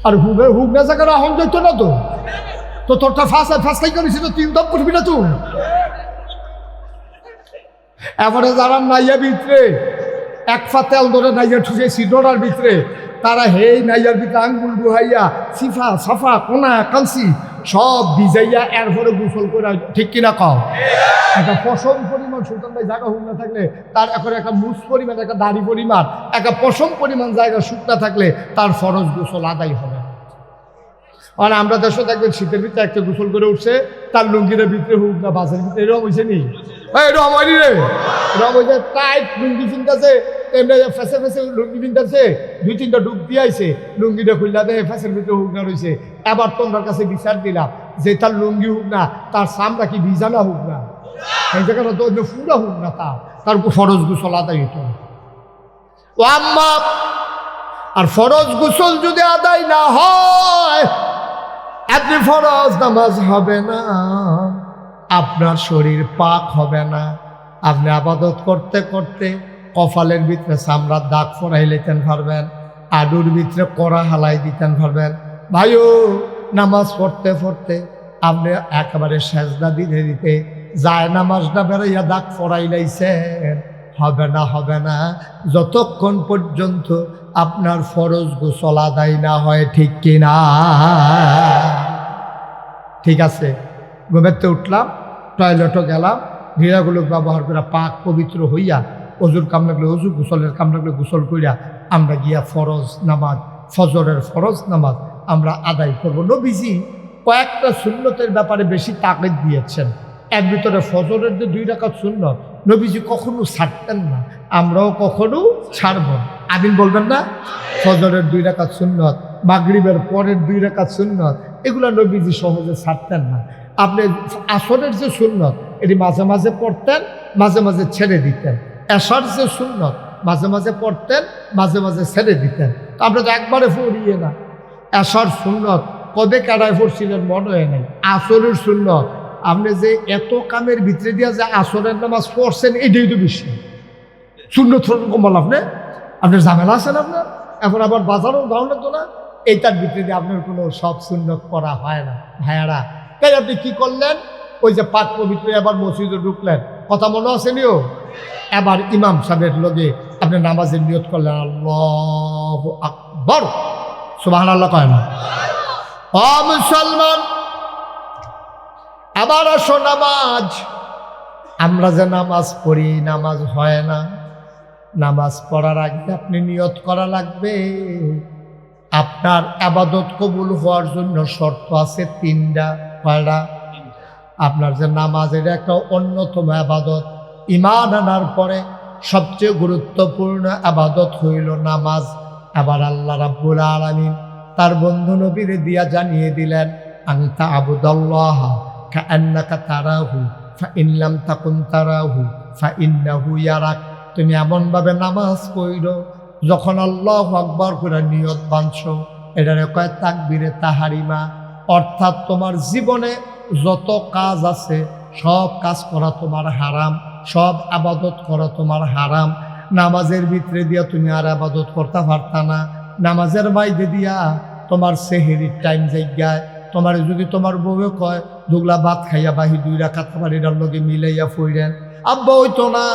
আর হুক না জায়গাটা হন যেত না তো তোরটা ফাঁসলাই করেছি তো 3 দম করবি না তুই। এবারে যারা নাইয়া ভিতরে এক ফা তেল ধরে নাইয়া ঠুকে সিডোরার ভিতরে, তারা হেই নাইয়ার ভিতরে আঙ্গুল ডুহাইয়া সিফা সাফা কোনা কালসি সব ভিজাইয়া এরপরে গোসল করে। ঠিক কিনা কও? একটা পশম পরিমাণ সুলতান ভাই জায়গা হুক না থাকলে, তার এখন একটা মুস পরিমাণ, একটা দাড়ি পরিমাণ, একটা পশম পরিমাণ জায়গা শুকনা থাকলে তার ফরজ গোসল আদায় হবে। আর আমরা দেশে দেখবেন শীতের ভিতরে একটা গোসল করে উঠছে, তার লুঙ্গির ভিতরে হুক না বাসের ভিতরে, এরকম হয়েছে নি? এরকম হয়নি রে, এরকম হয়েছে। টাইট লুঙ্গি চিন্তাছে, এমনি ফেসে ফেসে লুঙ্গি চিন্তাছে, 2-3টা ডুব দিয়ে আইছে, লুঙ্গিটা খুললা দেয় ফেসের ভিতরে হুক না রয়েছে। এবার তোমার কাছে বিচার দিলাম যে তার লুঙ্গি হুক না, তার সামরা কি ভিজানা হুক না, এই জায়গাটা তো পুরা হুক না, তার ফরজ গোসল আদায় হইত। ও আম্মা, আর ফরজ গোসল যদি আদায় না হয়, আপনি ফরজ নামাজ হবে না, আপনার শরীর পাক হবে না। আপনি আবাদত করতে করতে কপালের ভিতরে চামড়ার দাগ ফোরাই লেতেন পারবেন, আডুর ভিতরে কড়া হালাই দিতেন পারবেন। ভাইও, নামাজ পড়তে পড়তে আপনি একেবারে সেজদা দিতে দিতে যায় নামাজটা বেড়াইয়া দাগ ফোরাই লাইছেন, হবে না যতক্ষণ পর্যন্ত আপনার ফরজ গোসল আদায় না হয়। ঠিক কিনা? ঠিক আছে, ঘুমেতে উঠলাম, টয়লেটও গেলাম, ঘিরাগুলো ব্যবহার করে পাক পবিত্র হইয়া অজুর কাম লাগলে অজু, গোসলের কাম লাগলে গোসল কইরা আমরা গিয়া ফরজ নামাজ, ফজরের ফরজ নামাজ আমরা আদায় করব। নবীজি কয়েকটা সুন্নতের ব্যাপারে বেশি তাকিদ দিয়েছেন। এর ভিতরে ফজরের যে 2 রাকাত সুন্নত, নবীজি কখনো ছাড়তেন না, আমরাও কখনো ছাড়ব না। আমিন বলবেন না? ফজরের 2 রাকাত সুন্নত, মাগরিবের পরের 2 রাকাত সুন্নত, এগুলো নবীজি সহজে ছাড়তেন না। আপনি আসরের যে সুন্নত এটি মাঝে মাঝে পড়তেন, মাঝে মাঝে ছেড়ে দিতেন। এশার যে সুন্নত মাঝে মাঝে পড়তেন, মাঝে মাঝে ছেড়ে দিতেন। আমরা তো একবারে পড়িয়ে না। এশার সুন্নত কবে কারায় পড়ছিলেন মনে হয় নাই। আসরের সুন্নত আপনি যে এত কামের ভিতরে দিয়া যে আসরের নামাজ পড়ছেন এটাই তো বেশি সুন্নত কম্বল। আপনার ঝামেলা আছেন আপনার, এখন আবার বাজারও যাও না তো না, এইটার ভিতরে দিয়ে আপনার কোনো সব সুন্নত করা হয় না ভাইয়ারা। তাই আপনি কি করলেন? ওই যে পাক পবিত্র এবার মসজিদে ঢুকলেন, কথা মনে আছে নিও। এবার ইমাম সাহেবের লগে আপনি নামাজের নিয়ত করলেন, আল্লাহু আকবার, সুবহানাল্লাহ কয় না? ও মুসলমান, আবার আসো নামাজ। আমরা যে নামাজ পড়ি নামাজ হয় না। নামাজ পড়ার আগে আপনি নিয়ত করা লাগবে। আপনার আবাদত কবুল হওয়ার জন্য শর্ত আছে 3টা। কয়টা? আপনার যে নামাজ এটা একটা অন্যতম আবাদত। ঈমান আনার পরে সবচেয়ে গুরুত্বপূর্ণ আবাদত হইল নামাজ। আবার আল্লাহ রাব্বুল আলামিন তার বন্ধু নবীরে দিয়া জানিয়ে দিলেন, আনতা আবুদাল্লাহ কাআন্নাকা তারাহু ফাইন লাম তাকুন তারাহু ফাইন্নাহু ইয়ারাক। তুমি এমনভাবে নামাজ পড়ো যখন আল্লাহু আকবার করে নিয়ত বাঁধছো, এটারে কয় তাকবীরে তাহারিমা। অর্থাৎ তোমার জীবনে যত কাজ আছে সব কাজ করা তোমার হারাম, সব আবাদত করা তোমার হারাম। নামাজের ভিতরে দিয়া তুমি আর আবাদত করতে পারতা না। নামাজের বাইরে দিয়া তোমার সেহেরির টাইম জায়গায় তোমার যদি তোমার বউয়ে কয় দুগলা ভাত খাইয়া বাহি 2 রাকাত আবার এটার লগে মিলাইয়া ফইরেন, আব্বা হইতো না।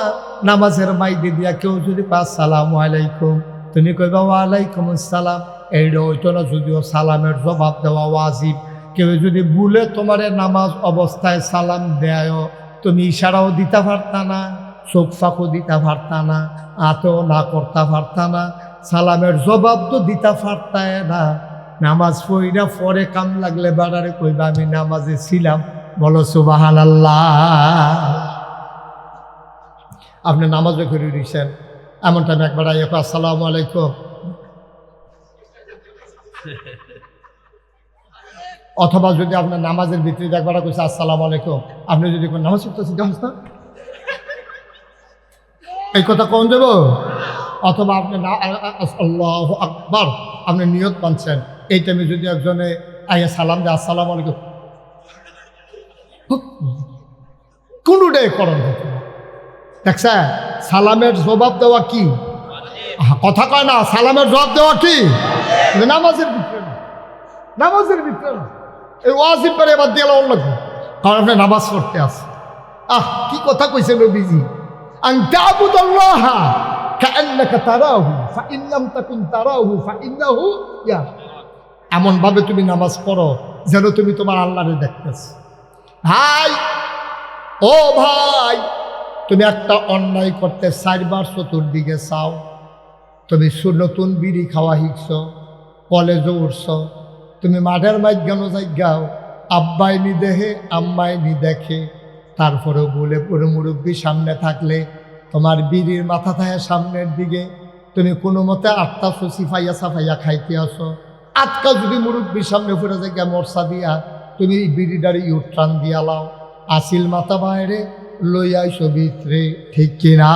নামাজের বাইরে দিয়া কেউ যদি কয় আসসালামু আলাইকুম, তুমি কইবা ওয়ালাইকুম আসসালাম, এইটা হইতো না। যদিও সালামের জবাব দেওয়া ওয়াজিব। কেউ যদি ভুলে তোমার নামাজ অবস্থায় সালাম দেয়, তুমি ইশারাও দিতে পারতা না, চোখ ফাঁকও দিতে পারতা না, আতেও না করতে পারতা না, সালামের জবাব তো দিতে পারতায় না। নামাজ পড়িনা পরে কাম লাগলে বাড়ারে কইবা আমি নামাজে ছিলাম। বলো সুবহানাল্লাহ। আপনি নামাজও করে দিয়েছেন, এমন টাইম একবার আইয়া আসসালামু আলাইকুম, অথবা যদি আপনার নামাজের ভিতরে একবার কইছে আসসালামু আলাইকুম, আপনি যদি কোন নামাজ পড়তেছেন জানেন না এই কথা কোন দেব? অথবা আপনি আল্লাহু আকবার আপনি নিয়ত বাঁধছেন, এই টাইমে যদি একজনে আইয়া সালাম দেয় আসসালামু আলাইকুম, কোনটাই করণ হতো না। দেখছে সালামের জবাব দেওয়া কি কথা কয় না, সালামের জবাব দেওয়া কি নামাজের ভিতরে না, নামাজের ভিতরে না। এই ওয়াজিব করে এবার দিয়ে লাগবে, কারণ আপনি নামাজ পড়তে আসে। কি কথা কইছে নবীজি, আন তা'বুদাল্লাহ কাআন্নাকা তারাহু ফাইন লাম তাকুন তারাহু ফাইন্নাহু ইয়ারাক। এমন ভাবে তুমি নামাজ পড়ো যেন তুমি তোমার আল্লাহরে দেখতেছ। ভাই, ও ভাই, তুমি একটা অন্যায় করতে 4 বার চতুর্দিকে চাও। তুমি নতুন বিড়ি খাওয়া শিখছ, কলেজে উঠছ, তুমি মাঠের মাঝখানো যাও, আব্বাই নি দেখে আম্মাই নি দেখে, তারপরেও বলে পুরো মুরব্বী সামনে থাকলে তোমার বিড়ির মাথা থাকে সামনের দিকে, তুমি কোনো মতে 8টা সিফাইয়া সাফাইয়া খাইতে আসো। আটকা যদি মুরব্বীর সামনে ফুটে যায় মরসা দিয়া তুমি বিড়িটারি ইউট্রান দিয়া লাও, আসিল মাথা বাইরে লইয়াইছো ভিতরে, ঠিক কিনা?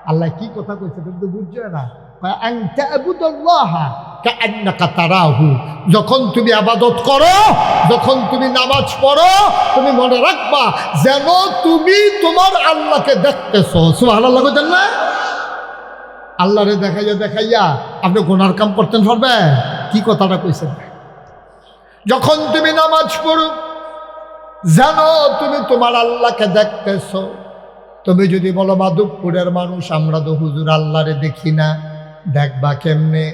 আল্লাহ কি কথা কইছে তুমি তো বুঝছো না। যখন তুমি আবাদত করো, যখন তুমি নামাজ পড়ো, তুমি মনে রাখবা যেন তুমি তোমার আল্লাহকে দেখতেছো। সুবহানাল্লাহ কইতেন না? আল্লাহরে দেখাইয়া দেখাইয়া আপনি গুনার কাম করতেন পারবে? কি কথাটা কইছেন? যখন তুমি নামাজ পড়ো জানো তুমি তোমার আল্লাহকে দেখতেছো। তুমি যদি বলো মাধবপুরের মানুষ আমরা তো হুজুর আল্লাহরে দেখি না, দেখবা কেমনে?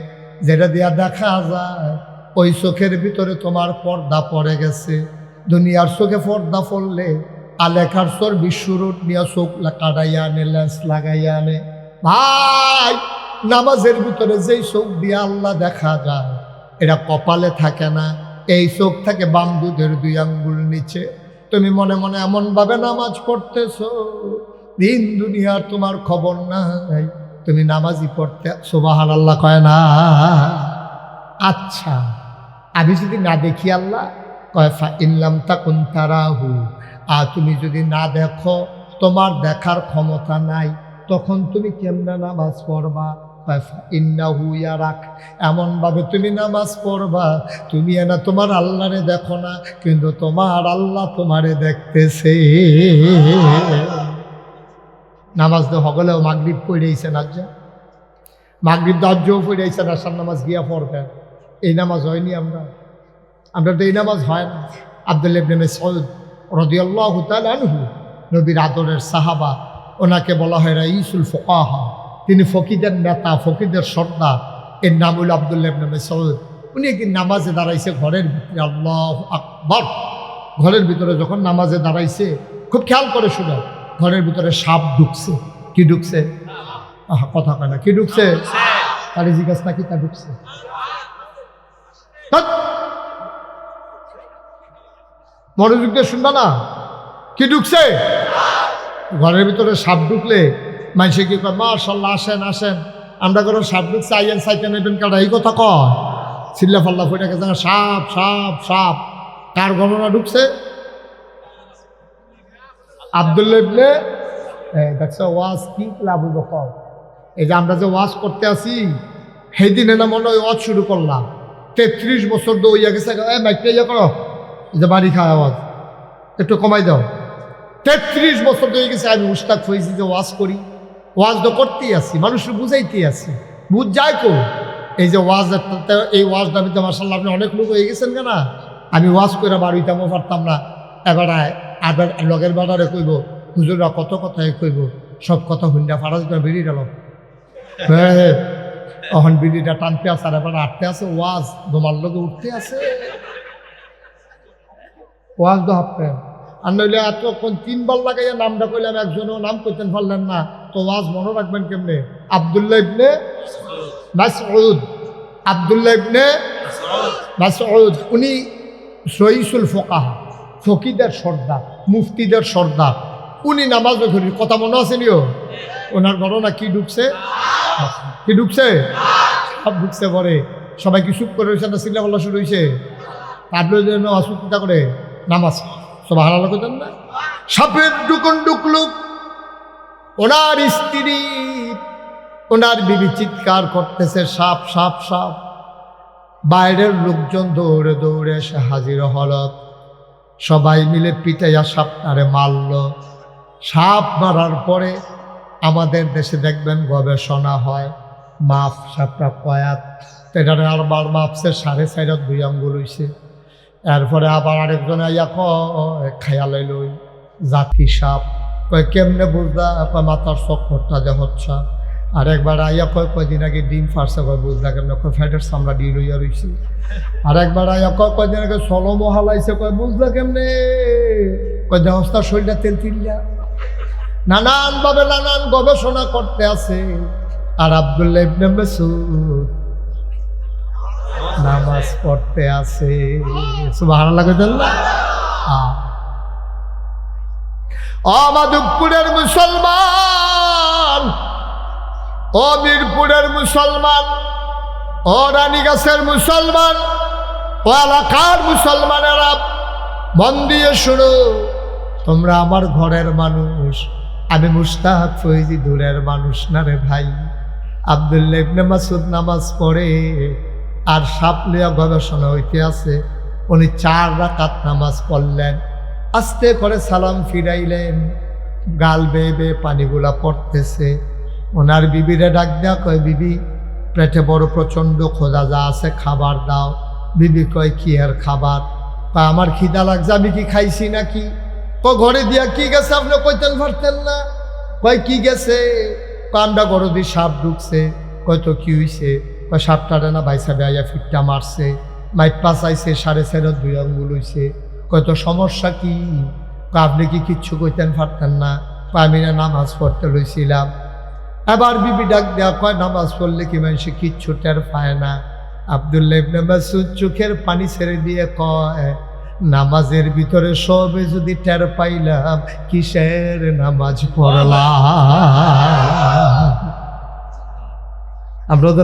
যেটা দিয়া দেখা যায় ওই চোখের ভিতরে তোমার পর্দা পড়ে গেছে। দুনিয়ার চোখে পর্দা পড়লে আলেখার চোর বিশ্বরূপ নিয়ে চোখ কাটাইয়া আনে, লেন্স লাগাইয়া আনে। ভাই, নামাজের ভিতরে যেই চোখ দিয়ে আল্লাহ দেখা যায় এটা কপালে থাকে না, এই চোখ থাকে বাম দুধের 2 আঙ্গুল নিচে। তুমি মনে মনে এমনভাবে নামাজ পড়তেছো, দিন দুনিয়ার তোমার খবর নাই, তুমি নামাজই পড়তে। সুবহানাল্লাহ কয় না? আচ্ছা, আমি যদি না দেখি আল্লাহ কয় ফা ইনলাম তাকুন তারাহু, আর তুমি যদি না দেখো, তোমার দেখার ক্ষমতা নাই, তখন তুমি কেমনে নামাজ পড়বা? ইন্নাহু ইয়ারাক, এমনভাবে তুমি নামাজ পড়বা তুমি না তোমার আল্লাহরে দেখো না, কিন্তু তোমার আল্লাহ তোমারে দেখতেছে। নামাজ তো হগলেও মাগরিব পড়েছে না, যা মাগরিব দাজ্জও পড়েছে না, আসার নামাজ গিয়া পড়বে, এই নামাজ হয়নি। আমরা তো এই নামাজ হয় না। আব্দুল্লাহ ইবনে মাসউদ রাদিয়াল্লাহু তাআলা আনহু, নবীর আদরের সাহাবা, ওনাকে বলা হয় রাইসুল ফুকাহা, তিনি ফকিদের নেতা, ফকিদের সর্দার। এর নাম হল আব্দুল্লাহ ইবনে মাসউদ। উনি একদিন নামাজে দাঁড়াইছে ঘরের ভিতরে, আল্লাহু আকবার, ঘরের ভিতরে যখন নামাজে দাঁড়াইছে, খুব খেয়াল করে শুনে, ঘরের ভিতরে সাপ ঢুকছে। কি ঢুকছে? কথা কয় না, কি ঢুকছে? তাহলে জিজ্ঞাসা না, কি তা ঢুকছে? মনোযোগ দিয়ে শুনবা না, কি ঢুকছে? ঘরের ভিতরে সাপ ঢুকলে মানুষে কি কয়, মাশাআল্লাহ, আসেন আসেন, আমরা কোনো সাপ ঢুকছে, আইয়েন সাইতে নেবেন কাটা, এই কথা কয়। চিল্লা ফাল্লা ফুটে গেছে, সাপ সাপ সাপ। কার গণনা ঢুকছে? আব্দুল্লাহ ইবনে, দেখছো ওয়াজ কি লাভ হইব কও? এই যে আমরা যে ওয়াজ করতে আসি, সেই দিনে না মনে হয় ওয়াজ শুরু করলাম, 33 বছর দৌড়িয়া গেছে, মাইকটা ইয়ে করো, এই যে বাড়ি খায় আওয়াজ একটু কমাই দাও। 33 বছর ধরে গেছে আমি মুশতাক হয়েছি যে ওয়াজ করি, ওয়াজ তো করতেই আসি, মানুষের বুঝাইতেই আসি, বুঝ যায় কো। এই যে ওয়াজ, এই ওয়াজটা আমি তো মাশাআল্লাহ আপনি অনেক লোক হয়ে গেছেন কেন, আমি ওয়াজ করে বাড়িটামও পারতাম না। এবার আবার লগের বাড়ারে কইব, হুজুররা কত কথাই কইব, সব কথা হুন্ডা ফারাজ বেরিয়ে গেল। হ্যাঁ, তখন বিড়িটা টানতে আছে, আর এবার আটতে আছে, ওয়াজ তোমার লোকে উঠতে আছে, ওয়াজ তো হাঁপতে। আর নইলে এতক্ষণ 3 বার লাগাইয়া নামটা কইলাম, একজনও নাম কইতেন পারলেন না, তো ওয়াজ মনে রাখবেন কেমনে? আব্দুল্লাহ ইবনে মাসউদ, আব্দুল্লাহ ইবনে মাসউদ, উনি রাইসুল ফুকাহা, ফকিদের সর্দার, মুফতিদের সর্দার। উনি নামাজ ধরি, কথা মনে আছে নিও? ওনার ঘটনা কি ঢুকছে? কি ঢুকছে? সব ঢুকছে। পরে সবাই কি চুপ করে রয়েছে না, চিল্লা পাল্লা শুরু হয়েছে? তারপরে চিন্তা করে নামাজ সুবহানাল্লাহ কইতেন না। সাপের ঢুকুন ঢুকলো, ওনার স্ত্রী, ওনার বিবি চিৎকার করতেছে, সাপ সাপ সাপ। বাইরের লোকজন দৌড়ে দৌড়ে এসে হাজির হল, সবাই মিলে পিটাইয়া সাপটারে মারল। সাপ মারার পরে আমাদের দেশে দেখবেন গবেষণা হয়, মাপ সাপটা কয়াত, এটারে আরবার মাপছে 4.5 2 আঙ্গুল হইছে। এরপরে আবার আরেকজন আইয়া খায়া লইল জাতি সাপ, কয় কেমনে বুঝলা? কয় মাথার চক্করটা যে হচ্ছে। আরেকবার আইয়া কয়দিন আগে ডিম ফারছে, কয় বুঝলা কেমনে? কয় ফ্যাটের চামড়া দিয়ে লইয়া রইছে। আরেকবার আইয়া কয়দিন আগে সলমো হালাইছে, কয় বুঝলা কেমনে? কয় দেহস্তার শরীরটা তেল তিল্লা। নানানভাবে নানান গবেষণা করতে আছে। আর আব্দুল্লাহ ইবনে মাসউদ নামাজ পড়তে আছে। সুবহানাল্লাহ কইতেন না? ও মাধবপুরের মুসলমান, ও মিরপুরের মুসলমান, ও রানীগাছের মুসলমান, ও এলাকার মুসলমানেরা, মন দিয়ে শুনো, তোমরা আমার ঘরের মানুষ, আমি মুশতাক ফৈজি দূরের মানুষ না রে ভাই। আব্দুল্লাহ ইবনে মাসউদ নামাজ পড়ে, আর সাপ লিয়া গবেষণা হইতে আছে। উনি 4 রাকাত নামাজ পড়লেন, আস্তে করে সালাম ফিরাইলেন, গাল বেয়ে বেয়ে পানিগুলা পড়তেছে। ওনার বিবিরে ডাক দেয়া, কয় বিবি পেটে বড় প্রচণ্ড খোঁজা, যা আছে খাবার দাও। বিবি কয় কি আর খাবার? কয় আমার খিদা লাগছে, আমি কি খাইছি নাকি? ঘরে দিয়া কি গেছে আপনি কইতেন পারতেন না? কয় কি গেছে? কান্ডা গরু দিয়ে সাপ ঢুকছে। কয় তো কি হইছে? কয় সাপটারে না বাইসা বেয়া ফিটটা মারছে, মাইপা চাইছে, 4.5 2 আঙ্গুল হইছে। কয় তো সমস্যা কি? কয় আপনি কি কিচ্ছু কইতেন পারতেন না? কয় আমি না নামাজ পড়তে লইছিলাম। এবার বিবি ডাক দেয়া, কয় নামাজ পড়লে কি মানুষে কিচ্ছু টের পায় না? আব্দুল্লাহ ইবনে মাসউদ চোখের পানি ছেড়ে দিয়ে কয়, নামাজের ভিতরে সবে যদি টের পাইলাম কিসের নামাজ পড়লাম। আমরাও তো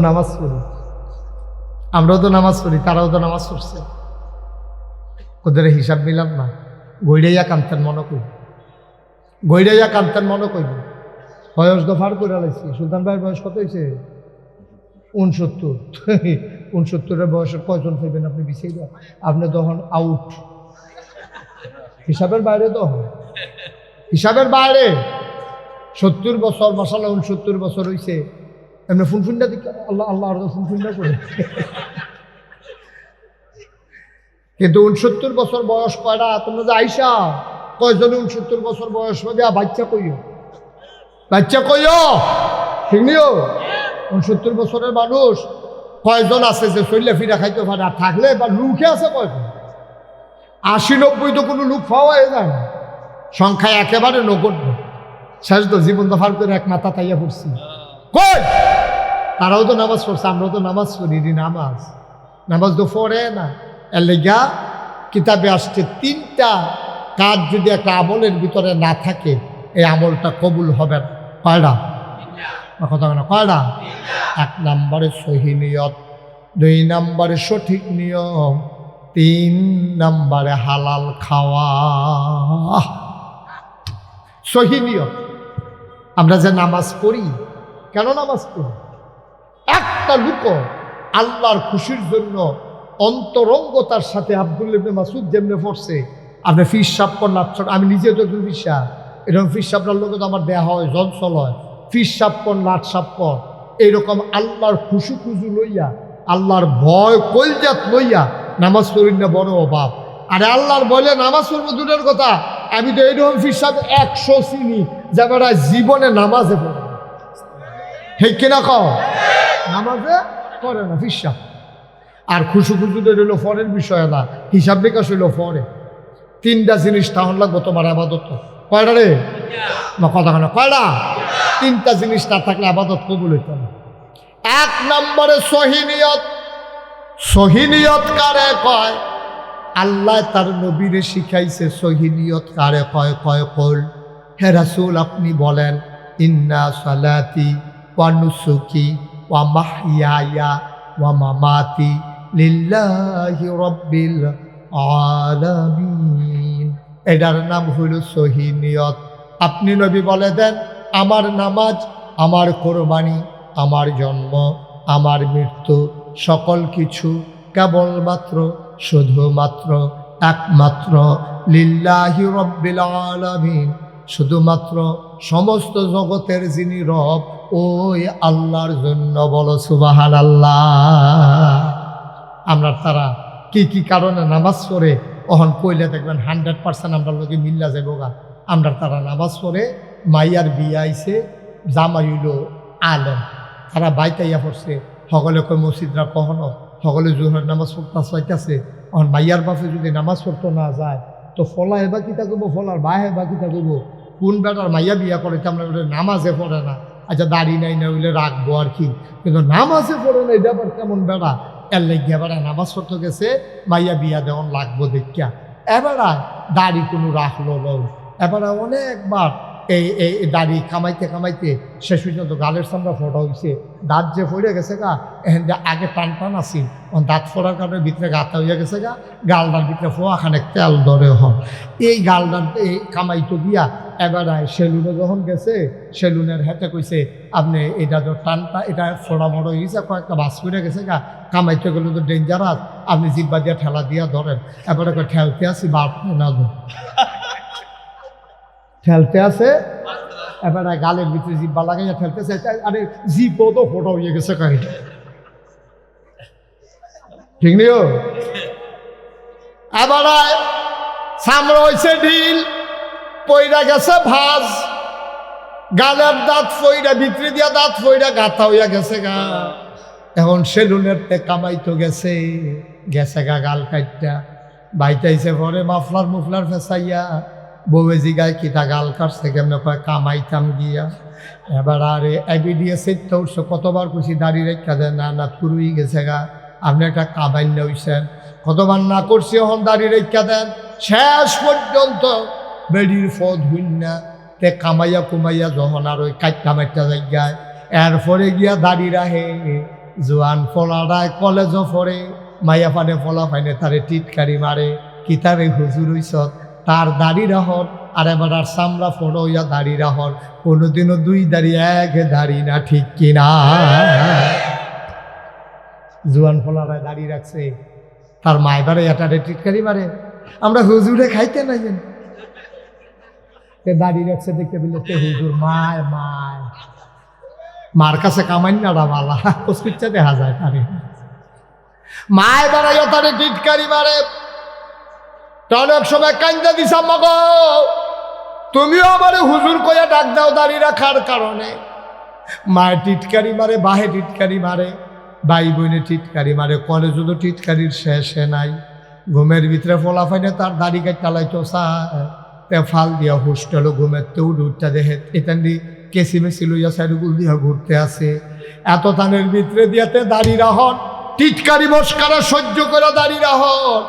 নামাজ পড়ি, তারাও তো নামাজ পড়ছে। ওদের হিসাব মিলাম না। গৈড়াইয়া কান্তেন মনে করি, বয়স তো ফার করে লাইছি। সুলতান ভাইয়ের বয়স কত হয়েছে? 69। বয়সের কয়জন পাইবেন আপনি বিচাইয়া? আপনি তখন আউট, হিসাবের বাইরে, তখন হিসাবের বাইরে। 70 বছর, মাশাআল্লাহ 69 বছর হয়েছে। এমনি ফুনফুন্ডা দিকে আল্লাহ আল্লাহ আর ফুনফুন্ডা করে। কিন্তু 69 বছর বয়স কয়টা? তোমরা যে আইসা কয়জনে 69 বছর বয়স হবে? বাচ্চা কইও ঠিক নিও। 69 বছরের মানুষ কয়জন আছে যে চল্লা ফিরা খাইতে পারে? আর থাকলে বা লুকে আছে কয়জন? 80-90 তো কোনো লুক পাওয়া যায় না, সংখ্যায় একেবারে নগণ্য। শেষ তো জীবন দফার করে এক মাথা তাইয়া পড়ছি। কই তারাও তো নামাজ পড়ছে, আমরাও তো নামাজ পড়ি। নামাজ তো পড়ে না। এর লেগা কিতাবে আসছে 3টা কাজ যদি একটা আমলের ভিতরে না থাকে এই আমলটা কবুল হবে না। কয়টা? কথা না, কয়টা? 1 নম্বরে সহি নিয়ত, 2 নম্বরে সঠিক নিয়ম, 3 নম্বরে হালাল খাওয়া। সহি নিয়ত। আমরা যে নামাজ পড়ি, কেন নামাজ পড়ি? একটা লোক আল্লাহর খুশির জন্য অন্তরঙ্গতার সাথে আব্দুল্লাহ ইবনে মাসউদ যেমনে পড়ছে, আপনি ফিস সাপ করলাম। আমি নিজে তো একজন ফিসা, এরকম ফিস সাপটার লোক তো আমার দেহা হয়, জনসল হয়। ফিস সাপ কর, লাট সাপ কর, এইরকম আল্লাহর খুশি লইয়া, আল্লাহর ভয় কলজাত লইয়া নামাজ পড়ি না, বড় অভাব। আরে আল্লাহর বলে নামাজ পড়বো দূরের কথা, আমি তো এইরকম ফিস সাপ 100 চিনি যে বেড়া জীবনে নামাজে পড়ে। ঠিক কিনা কও? নামাজে করে না ফিস সাপ। আর খুশু হইল ফরের বিষয় না, হিসাব নিকাশ হইল ফরে। 3টা জিনিস তাহলে লাগবো তোমার আবাদত। কয়টা রে? কথা কেন? কয়টা? 3টা জিনিস না থাকলে আবাদত কবুল হইত না। 1 নম্বরে সহি নিয়ত কারে কয়? আল্লাহ তার নবীরে শিখাইছে সহি নিয়ত কারে কয়। কল হে রাসূল আপনি বলেন, ইন্না সালাতি ওয়া নুসুকি ওয়া মাহইয়ায়া ওয়া মামাতি লিল্লাহি রাব্বিল আলামিন। এটার নাম হইল সহি নিয়ত। আপনি নবী বলে দেন, আমার নামাজ, আমার কোরবানি, আমার জন্ম, আমার মৃত্যু, সকল কিছু কেবলমাত্র, শুধুমাত্র, একমাত্র লিল্লাহি রাব্বিল আলামিন, শুধুমাত্র সমস্ত জগতের যিনি রব ওই আল্লাহর জন্য। বলো সুবহানাল্লাহ। আমরা তারা কি কারণে নামাজ পড়ে অহন কইলে দেখবেন 100% আমরা লোকে মিল্লা যাবো গা। আমরা তারা নামাজ পড়ে, মাইয়ার বিয়ে আইছে, জামাই হইল আলেম, তারা বাইতাইয়া পড়ছে, সকলে কয় মসজিদরা কখনো, সকলে জোহরের নামাজ পড়তে চাইতেছে। অহন মাইয়ার বাপে যদি নামাজ পড়তে না যায় তো ফলা হেবা কিতা করবো, ফলার বা হেবা কিতা করবো? কোন বেটার মাইয়া বিয়া করে আমরা নামাজে পড়ে না, আচ্ছা দাড়ি নাই না হইলে রাখবো আর কি, কিন্তু নামাজে পড়ে না, এটা আবার কেমন বেড়া? এর লেগে এবার নামাজ পড়তে গেছে, মাইয়া বিয়া দেওয়ান লাগবো দেখিয়া এবার দাড়ি কোনো রাখলো না। এবার অনেকবার এই দাড়ি কামাইতে শেষ পর্যন্ত গালের চামড়া ফোটা হয়েছে, দাঁত যে ফড়ে গেছে গা, এখান যে আগে টান আসিল, দাঁত ফোড়ার কারণে ভিতরে গাঁথা হইয়া গেছে গা, গালডার ভিতরে ফোয়াখানে তেল ধরে হন। এই গালডার এই কামাইতো দিয়া এবার সেলুনে যখন গেছে, সেলুনের হাতে কইছে আপনি এটা তো টানটা, এটা ফোড়া মড়ো হয়েছে, কয়েকটা বাস করে গেছে গা, কামাইতে গেলে তো ডেঞ্জারাস, আপনি জিব্বা দিয়া ঠেলা দিয়া ধরেন। এবারে ঠেলতে আসি বাপ না ঠেলতে আছে, এবার গালের ভিতরে জিব্বা লাগাইয়া ঠেলতেছে, আরে জিব্বাও তো ফোটা হয়ে গেছে কাহিনী। ঠিক নিও? এবার সামরা হয়েছে ঢিল, পইরা গেছে ভাজ, গালের দাঁত ফইরা, ভিতরে দিয়া দাঁত ফইরা গাথা হইয়া গেছে গা। এখন সেলুনের তে কামাইতো গেছে গা গাল কাটটা, বাইতাইছে পরে মাফলার ফেসাইয়া, বউয়ে জিগায় কিতা গাল কাটছে কেমনে, কয় কামাইতাম গিয়া। এবার আরে এবিডিএ সেটটা উঠছে, কতবার খুশি দাঁড়িয়ে রেখা দেয়, না পুরুই গেছে গা, আপনি একটা কাবাইন্য হইছেন, কতবার না করছি এখন দাড়ি রেখা দেন। শেষ পর্যন্ত বেড়ির ফদ হইন না তে কামাইয়া কুমাইয়া যখন আর ওই কাইটা মাইটা জায়গায় এরপরে গিয়া দাড়ি রাহে। জোয়ান ফলারায় কলেজও পড়ে, মাইয়া ফানে ফলা ফাইনে তারে টিটকারি মারে, কিতাবে হুজুর হইছত তার দাড়ি রাহর আর এবার আর চামড়া ফোড়ো হইয়া দাড়ি রাহর। কোনোদিনও দুই দাড়ি এক দাড়ি না, ঠিক কিনা? জোয়ান ফলারায় দাড়ি রাখছে, তার মায় বারে এটারে টিটকারি মারে। আমরা হুজুরে খাইতে না যেন দাড়ি রাখছে দেখতে পেলে তে হুজুর মায় মায় মার কাছে কামাই না বালা কুচকুচ্চা দেখা যায় তারে মায় বাড়াইয়া তারে টিটকারি মারে। অনেক সময় কান্দা দিস মগ, তুমিও আমার হুজুর কইয়া ডাক দাও দাড়ি রাখার কারণে। মায়ের টিটকারি মারে, বাহে টিটকারি মারে, ভাই বোনে টিটকারি মারে, কলেজ তো টিটকারির শেষে নাই। ঘুমের ভিতরে ফোলা ফাইনে তার দাড়ি কাটালাইতো তে ফাল দিয়া হোস্টেলও ঘুমের তো উঠটা দেখে এটান্ডি কেসি মেসি লইয়া সাইডুগুল দিয়া ঘুরতে আসে। এত তানের ভিতরে দিয়াতে দাড়ি রাহন, টিটকারি মস্কারা সহ্য করে দাড়ি রাহন।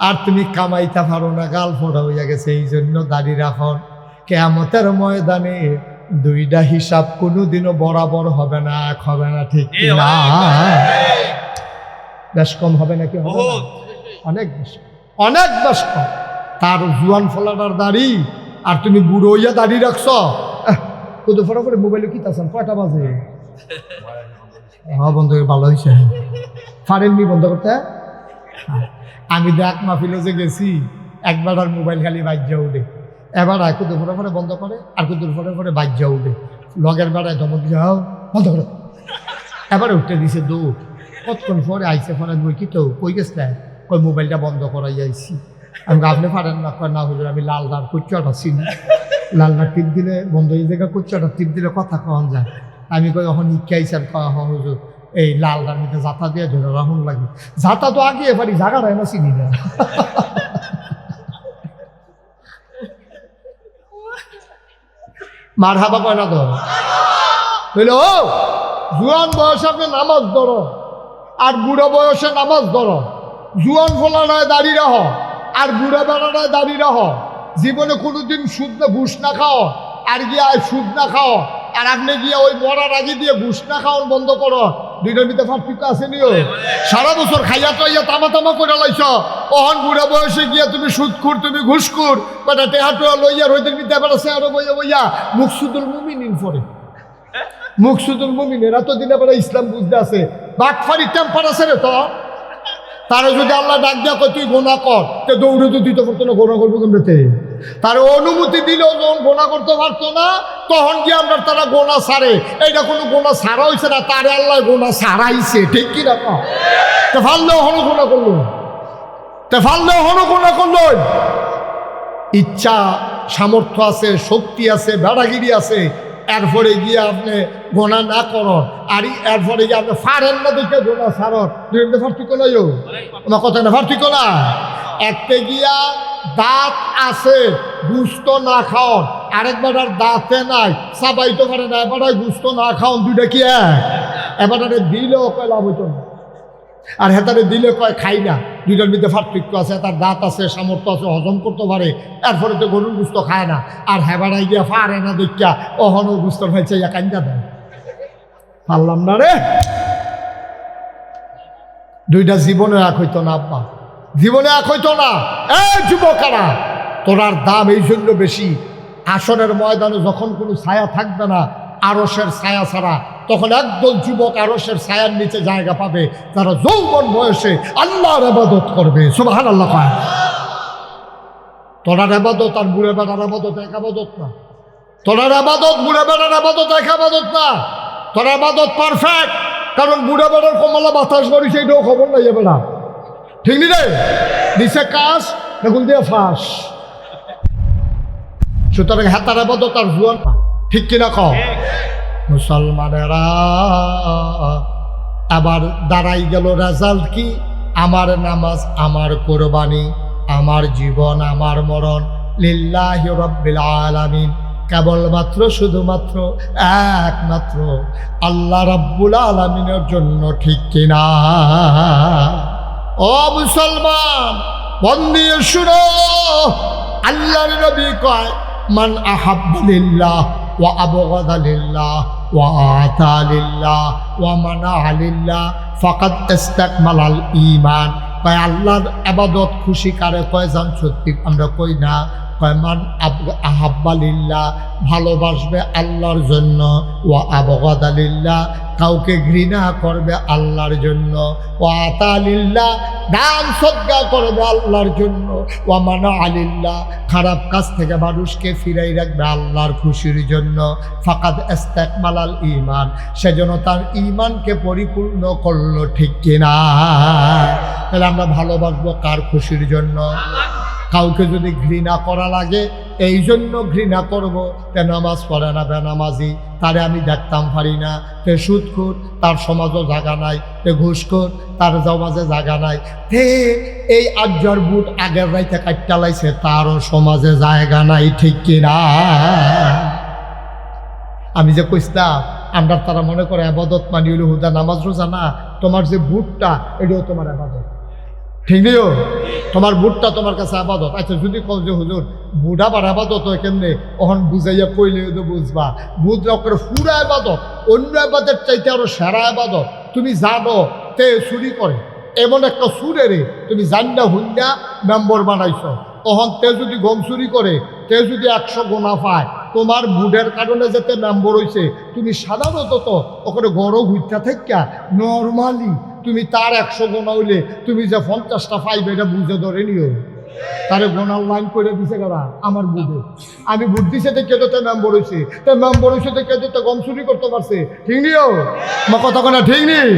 আর তুমি কামাইতে পারো না, গাল ফোড়া হইয়া গেছে, এই জন্য দাড়ি রাখন। কিয়ামতের ময়দানে দুইটা হিসাব কোনোদিনও বরাবর হবে না, এক হবে না, ঠিক কিনা? বেশ কম হবে নাকি? অনেক বেশ, অনেক বেশ কম। তার জুয়ান ফলাটার দাড়ি আর তুমি বুড়ো হইয়া দাড়ি রাখছ। কত ফটো করে মোবাইলে কি তাছেন? কয়টা বাজে? হ্যাঁ বন্ধ, ভালো হয়েছে। পারেননি বন্ধ করতে? আমি তো এক মাহফিলে যে গেছি, একবার আর মোবাইল খালি বাজ্যা উঠে, এবার আর কুদুর ফটো ফটো বন্ধ করে, আর কুদুর ফটো ফটো বাজ্যা উঠে। লগের বেড়ায় ধমক যাও বন্ধ করে, এবারে উঠতে দিছে দৌড়। কতক্ষণ পরে আইসে ফোনে বই কি তো কই গেছে, কই মোবাইলটা বন্ধ করাই যাইছি। আমি আপনি পারেন না? কয় না হুজুর, আমি লাল দার কুচ্চাটা চিনি, লাল দার টিপ দিলে বন্ধ হয়ে যায়, কুচ্চাটা টিপ দিলে কথা কন যায়। আমি কই এখন ইচ্ছাইছেন? কয় হ হুজুর, এই লাল দার মধ্যে জাতা দিয়ে ধরে রাখুন লাগে। জাতা তো আগিয়ে পারি, জায়গা হয় না, চিনি না। মার হাবা কয় না তো বলল, ও জুয়ান বয়সে আপনি নামাজ ধরো আর বুড়ো বয়সে নামাজ ধরো। জুয়ান ফোলানায় দাঁড়িয়ে রাহ আর বুড়ো বেড়ানায় দাঁড়িয়ে রাহ। জীবনে কোনোদিন সুদ না ঘুষ না খাও, আর গিয়া সুদ না খাও, আর আপনি গিয়া ওই মরার আগে দিয়ে ঘুষ না খাওয়ান বন্ধ করো। দুইটার ভিতরে পার্থক্য আছে নিও। সারা বছর খাইয়া তো ইয়া তামা তামা করে লাইছ, অহন বুড়া বয়সে গিয়া তুমি সুদখুর, তুমি ঘুষখুর, বেটা টেহাটুয়া লইয়া রইদের ভিতরে এবার আছে আরো বইয়া বইয়া মুকসুদুল মুমিনিন পড়ে। মুকসুদুল মুমিনের এতদিন এবার ইসলাম বুঝতে আছে, বাটফারি টেম্পার আছে রে তো। তারা যদি আল্লাহ ডাক দেওয়া কয় তুই গোনা কর, তো দৌড়ে তো দিতে পারতো না, গোনা করবো কেমনিতে? তার অনুমতি দিলেও যখন গোনা করতে পারতো না, তখন গিয়ে আমরা তারা গোনা সারে। এইটা কোনো গোনা সারা হয়েছে না, তারে আল্লাহ গোনা সারাইছে, ঠিক কি না? তো ফাললেও হনো গোনা করলো, তো ফাললেও হনো গোনা করলো। ইচ্ছা সামর্থ্য আছে, শক্তি আছে, বেড়াগিরি আছে, এরপরে গিয়ে আপনি গোনা না করো, আর এরপরে গিয়ে আপনি ফারেন না দেখে গোনা সারন। ফার্থক্য নাই, আমার কথা না, ফার্থক্য না। একটা গিয়া দাঁত আছে, গুস্ত না খাওন, আরেকবার আর দাঁতে নাই, সাবাইতে পারে না, এবার গুস্ত না খাওন, দুইটা কি এক? এবার দিলেও কয় লাভ হইত না, আর হেতারে দিলে কয় খাই না। দুইটার মধ্যে পার্থক্য আছে। তার দাঁত আছে, সামর্থ্য আছে, হজম করতে পারে, এরপরে তো গরুর গুস্ত খায় না। আর হেবারাই গিয়া পারে না দেখিয়া অহনও গুস্ত খাইছে, ইয়া কান্দা দেয়। পারলাম না রে। দুইটা জীবনে এক হইতো না আব্বা, জীবনে এক হইতো না। এই যুবকেরা, তোরার দাম এই জন্য বেশি, আসরের ময়দানে যখন কোনো ছায়া থাকবে না, আরশের ছায়া ছাড়া, তখন একদল যুবক আরশের ছায়ার নিচে জায়গা পাবে, তারা যৌবন বয়সে আল্লাহর ইবাদত করবে। সুবহানাল্লাহ কয়। তোরার ইবাদত আর বুড়ে বেড়ার ইবাদত এক ইবাদত না। তোরার ইবাদত বুড়ে বেড়ার ইবাদত এক ইবাদত না। তোরা ইবাদত পারফেক্ট, কারণ বুড়ে বেড়ার কমলা বাতাস করি সেইটাও খবর নাই বেড়া, ঠিক নি রে? দিছে কাজ দেখুন দিয়ে ফাঁস। সুতরাং হাতার ইবাদত আর জুয়ান, ঠিক কিনা কও? মুসলমানেরা আবার দাঁড়াই গেল রেজাল্ট কি? আমার নামাজ, আমার কোরবানি, আমার জীবন, আমার মরণ লিল্লাহি রাব্বিল আলামিন। কেবলমাত্র শুধুমাত্র একমাত্র আল্লাহ রাব্বুল আলামিনের জন্য, ঠিক কিনা? ও মুসলমান, মন দিয়ে শুনো, আল্লাহর নবী কয়, মান আহাব্বা লিল্লাহ ওয়া আবগাদা লিল্লাহ ওয়া আতা লিল্লাহ ওয়া মানা লিল্লাহ ফাকাদ ইস্তাকমালাল ঈমান। কয় আল্লাহর ইবাদত খুশি কারে কয়? জান সত্যি আমরা কই না। কয় মান আহাব্বা লিল্লাহ, ভালোবাসবে আল্লাহর জন্য, ওয়া আবগাদা লিল্লাহ, কাউকে ঘৃণা করবে আল্লাহর জন্য, ওয়া আতা লিল্লাহ, দান সদকা করবে আল্লাহর জন্য, ওয়া মানা লিল্লাহ, খারাপ কাজ থেকে মানুষকে ফিরাই রাখবে আল্লাহর খুশির জন্য। ফাকাদ ইস্তাকমালাল ঈমান, সেজন্য তার ঈমানকে পরিপূর্ণ করলো, ঠিক কিনা? তাহলে আমরা ভালোবাসবো কার খুশির জন্য? কাউকে যদি ঘৃণা করা লাগে এই জন্য ঘৃণা করব, তে নামাজ পড়ে না, বেনামাজি, তারে আমি দেখতাম পারি না, তে সুদখোর, তার সমাজও জায়গা নাই, তে ঘুষখোর, তার সমাজে জায়গা নাই, তে এই আজ্জর বুট আগের রাইতে কাটটা লাইছে, তারও সমাজে জায়গা নাই, ঠিক কিনা? আমি যে কইতাম আমরা, তারা মনে করে আবাদত মানি হইল হুদা নামাজ রোজা না, তোমার যে বুটটা এটাও তোমার আবাদত, ঠিক নিও? তোমার বুটটা তোমার কাছে আবাদত। আচ্ছা যদি কও যে হুজুর বুট আবার আবাদত হয় কেমনে, ওখান বুঝাইয়া কইলে তো বুঝবা, বুট করে পুরা আবাদত, অন্য আবাদের চাইতে আরো সেরা আবাদত। তুমি জানো তে চুরি করে, এমন একটা সুরেরে তুমি জান্না হুন্না মেম্বর বানাইছ, ওখান তে যদি গম চুরি করে, তে যদি 100 গোনা পায়, তোমার বুডের কারণে যেতে মেম্বর হয়েছে, তুমি সাধারণত তো ওখানে গরম হুইটা থেকে নর্মালি তুমি তার 100 গোনা হইলে তুমি যে 50টা পাইবে এটা বুঝে ধরে নিও। তারে গোনার লাইন করে দিছে কারা? আমার বুধে। আমি বুট দিছে তো কেউ তো মেম্বর হয়েছে, তো মেম্বর হয়েছে তো কেউ তো গম চুরি করতে পারছে, ঠিক নিও? আমার কথা কোনা ঠিক নেই?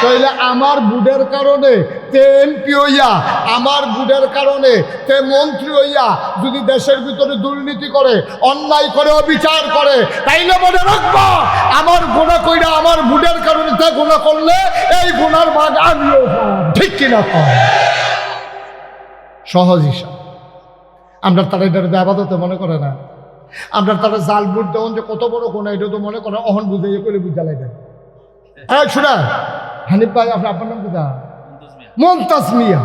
তাইলে আমার বুডের কারণে তে এমপি হইয়া, আমার বুডের কারণে তে মন্ত্রী হইয়া যদি দেশের ভিতরে দুর্নীতি করে, অন্যায় করে, অবিচার করে, তাইলে মনে রাখবা আমার গোনা কইরা আমার বুডের কারণে তে গোনা করলে এই গোনার ভাগ আমিও, ঠিক কিনা? সহজ হিসাব। আমরা তারা এটার আবাদতে মনে করে না। আমরা তারা জাল বুট দেওয়ান যে কত বড় গোনা, এটা তো মনে করে অহন বুঝাইয়ে করে বুঝা লাগে। শোনা হানিফ ভাই, আপনার আব্বার নাম কোথা? মমতাজ মিয়া।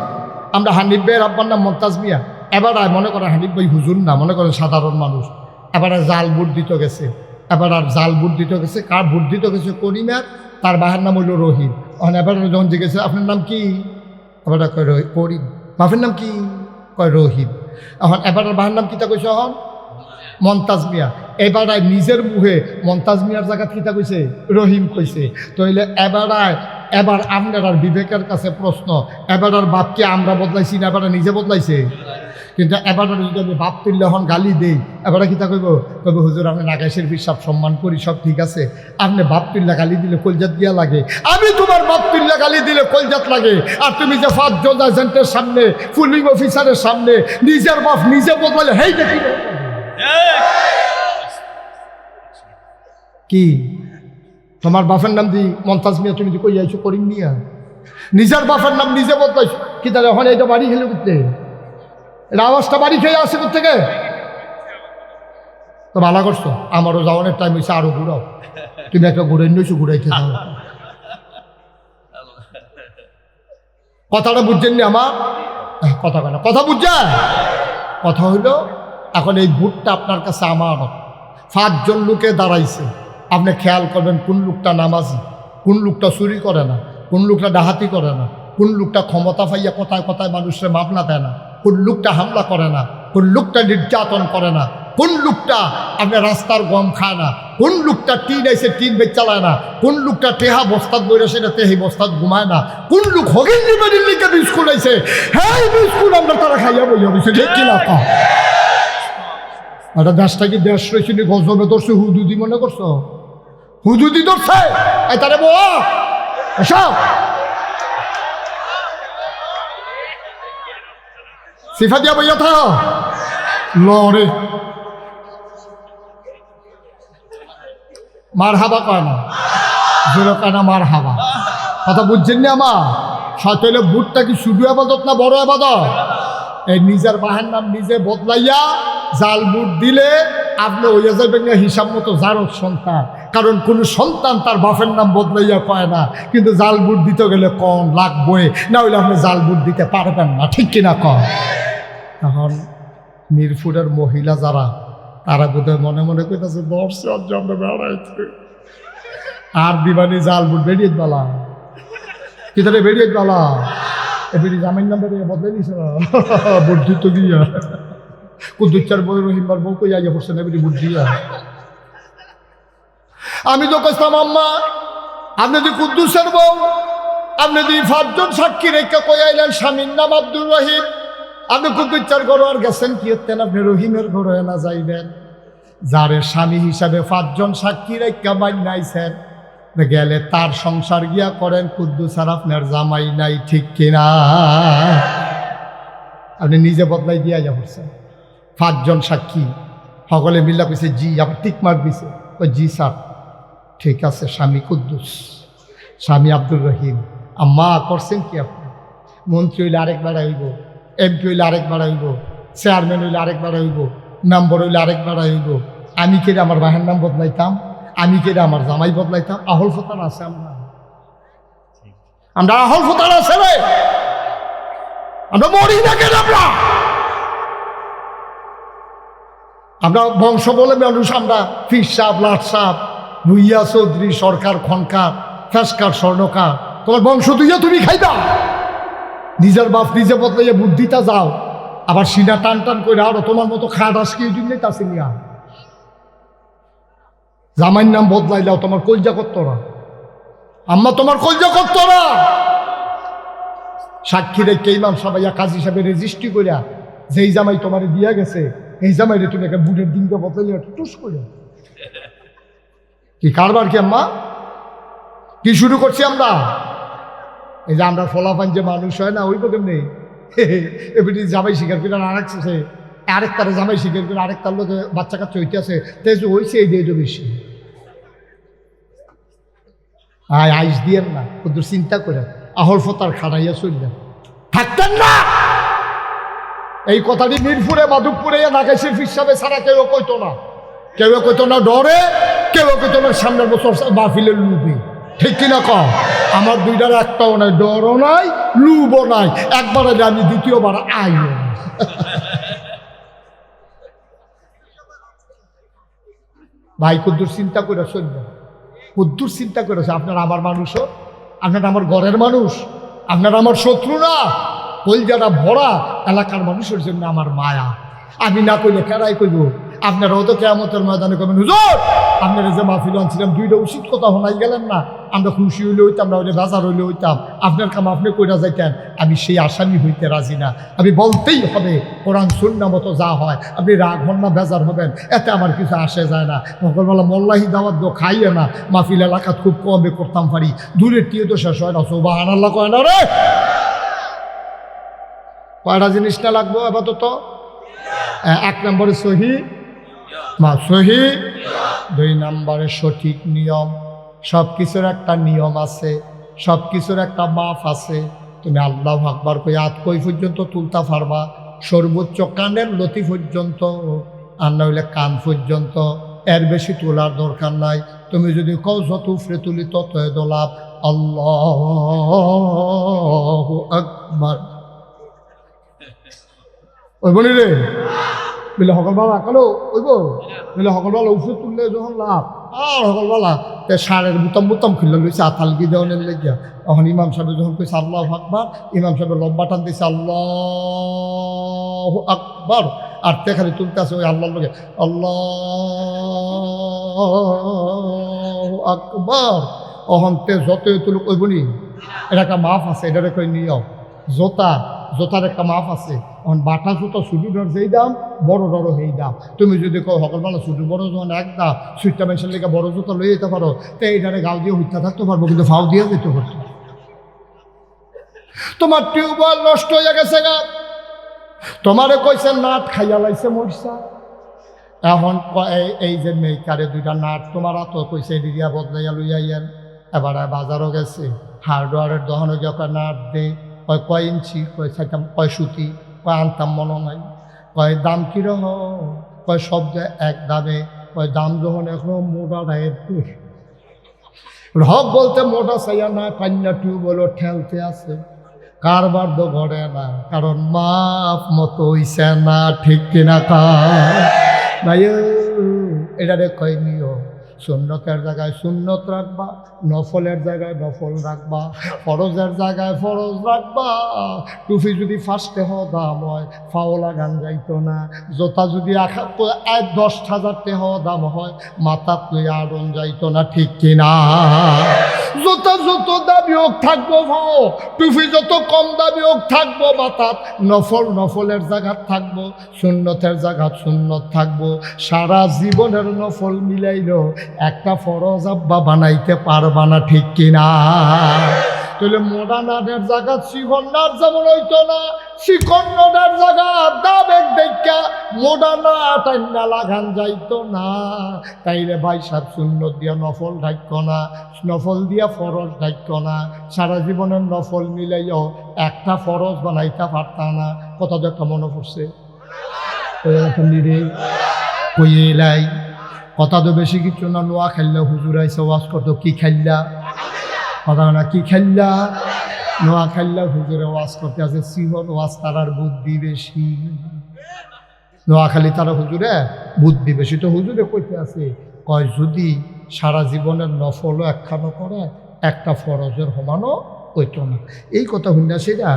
আমরা হানিফ ভাইয়ের আব্বার নাম মমতাজ মিয়া। এবার মনে করেন হানিফ ভাই হুজুর না, মনে করেন সাধারণ মানুষ। এবার জাল বুট দিতে গেছে, এবার আর জাল বুট দিতে গেছে, কার বুট দিতে গেছে? করিমের, তার বাবার নাম হইল রহিম। এবার যখন জিজ্ঞেসে আপনার নাম কি, এবার কয় করিম। বাপের নাম কি? কয় রহিম। এখন এবার বাবার নাম কিতা কইছে? এখন মমতাজ মিয়া। এবার নিজের মুখে মমতাজ মিয়ার জায়গা কিতা কইছে? রহিম কইছে। তাইলে এবার আপনার আর বিবেকের কাছে প্রশ্ন, এবার আর বাপকে আমরা বদলাইছি না, এবার নিজে বদলাইছে? কিন্তু এবার যদি আমি বাপ তুললে এখন গালি দেই, এবারে কিতা কইব? কইব হুজুর আমি নাগাইশের হিসাব সম্মান করি, সব ঠিক আছে, আপনি বাপ তুল্লা গালি দিলে কলজাত গিয়া লাগে, আমি তোমার বাপ তুল্লা গালি দিলে কলজাত লাগে। আর তুমি যে 5 জন এজেন্টের সামনে, পুলিং অফিসারের সামনে নিজের বাপ নিজে বদলালে, হেই দেখি কি তোমার বাপের নাম দি মমতাজ মিয়া, তুমি কই যাইছো করিম মিয়া, নিজের বাপের নাম নিজে বদলাইছো কি? তাহলে এখন এইটা বাড়ি খেলে করতে, এটা আওয়াজটা বাড়ি খেয়ে আসে থেকে তো ভালো করছো। আমারও যাওয়ানোর টাইম হয়েছে, আরো ঘুরাও। তুমি একটা ঘুরে নিয়েছো, ঘুরাইতে যাও। কথাটা বুঝছেন নি আমার কথা? কেন কথা বুঝছে? কথা হইল এখন এই ভোটটা আপনার কাছে আমার। 5 জন লোকে দাঁড়াইছে, আপনি খেয়াল করবেন কোন লোকটা নামাজি, কোন লোকটা চুরি করে না, কোন লোকটা ডাহাতি করে না, কোন লোকটা ক্ষমতা পাইয়া কথায় কথায় মানুষের মামলা দেয় না, কোন লোকটা হামলা করে না, কোন লোকটা নির্যাতন করে না, কোন লোকটা আপনার রাস্তার গম খায় না, কোন লোকটা টিন এসে টিন বেচ চালায় না, কোন লোকটা টেহা বস্তাত বইরে সেটা তেহি বস্তাত ঘুমায় না, কোন লোক হগিন নিবাড়ির লিখে বিস্কুট আইছে, হ্যাঁ বিস্কুট আমরা তারা খাইয়া বইয়া দিচ্ছে, ঠিক কিনা? একটা দেশটা কি দেশ রয়েছে নি? গজবে ধরছে, হুদুদি মনে করছো? হুদুদি ধরছে তারে সব সিফা দিয়া বইয়া থা লড়ে মার হাবা কয় না, জোরে কয় না মার হাবা। কথা বুঝছেন না আমার? সাথে বুটটা কি শুধু আবাদত না বড় আবাদত? এই নিজের বাহের নাম নিজে বদলাইয়া জাল বুট দিলে আপনি ওইয়া যাবেন না হিসাব মতো জারদ সন্তান, কারণ কোন সন্তান তার বাপের নাম বদলাইয়া কয় না, কিন্তু জাল বুট দিতে গেলে কম লাগবে, না হইলে আপনি জাল বুট দিতে পারবেন না, ঠিক কিনা কম। তখন মিরপুরের মহিলা যারা, তারা বোধহয় মনে মনে কইতেছে দর্শক জন্য বেড়াইছে আর দিবানি জাল বুট বেরিয়ে বালা, কিতারে বেরিয়ে বালা, এবারে জামাইন নাম্বার বদলাই দিছে না বুট দিত গিয়া কুদ্দুচ্চার বই রহিমবার বউ কই আইয়া পড়ছে না এবারে বুট দিয়া। আমি তো কইতাম আম্মা আপনি যদি কুদ্দুসের বউ, আপনি যদি 5 জন সাক্ষী রেখে কই আইলেন স্বামীর নাম আব্দুর রহিম, আপনি কুদ্দুচ্চার ঘর আর গেছেন কি হতেন, আপনি রহিমের ঘরে না যাইবেন, যারে স্বামী হিসাবে 5 জন সাক্ষী রেখা বাইন আইছেন, গেলে তার সংসার গিয়া করেন, কুদ্দুস আর আপনার জামাই নাই, ঠিক কিনা। আপনি নিজে বদলাই দিয়া যা পড়ছেন। 5 জন সাক্ষী সকলে মিল্লা কইছে জি, আবার টিক মার্ক দিছে, ওই জি স্যার ঠিক আছে, স্বামী কুদ্দুস, স্বামী আব্দুর রহিম। আম্মা করছেন কি আপনি? মন্ত্রী হইলে আরেকবার হইব, এমপি হইলে আরেকবার হইব, চেয়ারম্যান হইলে আরেকবার হইব, মেম্বার হইলে আরেকবার হইব। আমি কেটে আমার বাহের নাম বদলাইতাম, আমি কেটে আমার জামাই বদলাইতাম। আহল ফোতার আছে, আমরা আহল ফোতার আছে রে, আমরা মরি না কেন, আমরা বংশ বলে মানুষ, আমরা ফির সাপ, লাট সাপ, ভুইয়া চৌধুরী, সরকার, খনকার, ফেসকার, স্বর্ণকার, তোমার বংশ দুইয়া তুমি খাইবা। নিজের বাপ নিজে বদলাইয়া বুদ্ধিটা যাও, আবার সিনা টান টান করে আরো তোমার মতো খাট আজকে দিনে তা সিনিয়া জামাইর নাম বদলাইলাও, তোমার কলজা করতো না আম্মা, তোমার কলজা করতো না। সাক্ষী রেখে ইমাম সবাই কাজী হিসাবে রেজিস্ট্রি করিয়া যেই জামাই তোমার দিয়া গেছে, এই জামাইরে তুমি একটা বুটের দিনটা বদলাইলে টুস করে কি কারবার কি আম্মা, কি শুরু করছি আমরা? এই যে আমরা ফলাফান যে মানুষ হয় না, ওই তো কেমনি এমনি জামাই শিকার করে আরেকটারে জামাই শিকার করে আরেকটার লোক বাচ্চা কাচ্চা হইতে আছে, তাই হয়েছে এই দিয়ে বেশি আইস দিয়েন না, কিন্তু চিন্তা করে আহল ফতার খাড়াইয়া চললেন থাকতেন না। এই কথাটি মিরপুরে, মাধবপুরে, নাগাইশের ফিসাবে ছাড়া কেউ কইতো না, কেউ কইতো না ডরে, কেউ কইতো না সামনের বছর মাহফিলের লুবি, ঠিক কিনা কম। আমার দুইটার একটাও নাই, ডরও নাই, লুবও নাই, একবার আমি দ্বিতীয়বার আইও। ভাই কুদ্দুর চিন্তা করে চলবেন, কুদ্দুর চিন্তা করেছে আপনার আমার মানুষও, আপনার আমার ঘরের মানুষ, আপনার আমার শত্রু না, কলজাটা ভরা এলাকার মানুষের জন্য আমার মায়া। আমি না কইলে কেরাই কইব, আপনারাও তো কেয়ামতের ময়দানে কবেন হুজুর আপনারা যে মাহফিল আনছিলাম দুইটা উচিত কথা শোনাই গেলেন না, আমরা খুশি হইলে হইতাম, না হইলে বাজার হইলে হইতাম, আপনার কাম আপনি কইরা যাইতেন, আমি সেই আসামি হইতে রাজি না। আমি বলতেই হবে কোরআন সুন্নাহ মতো যা হয়, আপনি রাগ হন না, বেজার হবেন, এতে আমার কিছু আসে যায় না। সকালবেলা মোল্লাহি দাওয়াত দো খাইয়ে না, মাহফিল এলাকাত খুব কমে করতাম পারি, দূরের টিয়ে তো শেষ হয় না, সুবহানাল্লাহ কয় না রে। কয়টা জিনিস না লাগবো আপাতত? 1 নম্বরে সহি সহি, 2 নম্বরে সঠিক নিয়ম। সব কিছুর একটা নিয়ম আছে, সব কিছুর একটা মাপ আছে। তুমি আল্লাহু আকবার কই হাত কই পর্যন্ত তুলতা পারবা, সর্বোচ্চ কানের লতি পর্যন্ত, আর না হইলে কান পর্যন্ত, এর বেশি তোলার দরকার নাই। তুমি যদি কও যত উপরে তুলি তত দোলাপ। আল্লাহু আকবার ওই বলি রে বলে সকালবেলা কালো ওইব বলে সকালবেলা উঠে তুললে যখন লাভ আর সকালবেলা সারের বুতাম খুললে লইছে আতালগি দেওয়ানের লেগিয়া। তখন ইমাম সাহেব যখন কইছে আল্লাহু আকবার, ইমাম সাহেবের লম্বা টান দিয়েছে আল্লাহু আকবার, আর তেখানে তুলতে আছে ওই আল্লাহর লোকে আল্লাহু আকবার। অহন তে যতই তুলুক ওই বলি এটা একটা মাফ আছে, এটার একটা নিয়ম। জোতার একটা মাফ আছে। এখন বাটা জুতো ছুটি ডর যেই দাম, বড় ডরও সেই দাম। তুমি যদি কো সকালবেলা ছুটি বড় যখন এক দাম, সুইটটা মেশিন লেগে বড় জুতো লই যেতে পারো, তো এইটারে গাও দিয়ে হইতে থাকতে পারবো, কিন্তু ফাও দিয়ে যেতে পারতো। তোমার টিউবওয়েল নষ্ট হয়ে গেছে গা, তোমারে কইছে নাট খাইয়া লাইছে মরসা। এখন এই যে মেকারে 2টা নাট তোমার হাত কইছে এদিকে বদলাইয়া লইয়াইয়েন। এবারে বাজারও গেছে, হার্ডওয়ারের দোকানে গিয়ে নাট দে, কয় ইঞ্চি, কয় চাইতাম, কয় সুতি, কয় আনতাম মনে নাই, কয় দাম কিরকম, কয় সব যে এক দামে, কয় দাম যখন এখনো মোটা রায়ের হক বলতে মোটা চাইয়া না, কান্না টিউবওয়েল ঠেলতে আছে, কারবার তো ঘরে না, কারণ মাপ মতো হইছে না, ঠিক কিনা ভাই? এটা কয় নিয়ম, সুন্নতের জায়গায় সুন্নত রাখবা, নফলের জায়গায় নফল রাখবা, ফরজের জায়গায় ফরজ রাখবা। টুপি যদি ফার্স্টে দাম হয় ফাওলা গান যাইতো না, জোতা যদি 10,000 টাকা দাম হয় মাথাত লই আড়ন যাইতো না, ঠিক কিনা? জোতা যত দামি হোক থাকবো ভাও, টুপি যত কম দামি হোক থাকবো মাথাত, নফলের জায়গাত থাকবো, সুন্নতের জায়গাত সুন্নত থাকবো। সারা জীবনের নফল মিলাইলো একটা ফরজ আব্বা বানাইতে পারবা না, ঠিক কিনা? তাহলে মোডানাদের জায়গা শিখন্ডার যেমন হইতো না, শিখন্ডার জায়গা দাবেক দেখা মোডানা টাইনা লাগান যাইতো না। তাইলে ভাই সাহেব সুন্নত দিয়া নফল ঢাক্য না, নফল দিয়া ফরজ ঢাক্য না, সারা জীবনের নফল মিলাইও একটা ফরজ বানাইতে পারতা না। কথা তো একটা মনে পড়ছে কইলাই, কথা তো বেশি কিছু না, নোয়া খেললে হুজুর আইসা ওয়াজ করতো, কি খেললা? কথা না, কি খেললা? নোয়া খেললা হুজুরে ওয়াজ করতে আছে, সিহন ওয়াজ তারার বুদ্ধি বেশি, নোয়াখালী তারা হুজুরে বুদ্ধি বেশি। তো হুজুরে কইতে আছে, কয় যদি সারা জীবনের নফলও একখানো করে একটা ফরজের সমানও হইতো না। এই কথা শুনে সেটা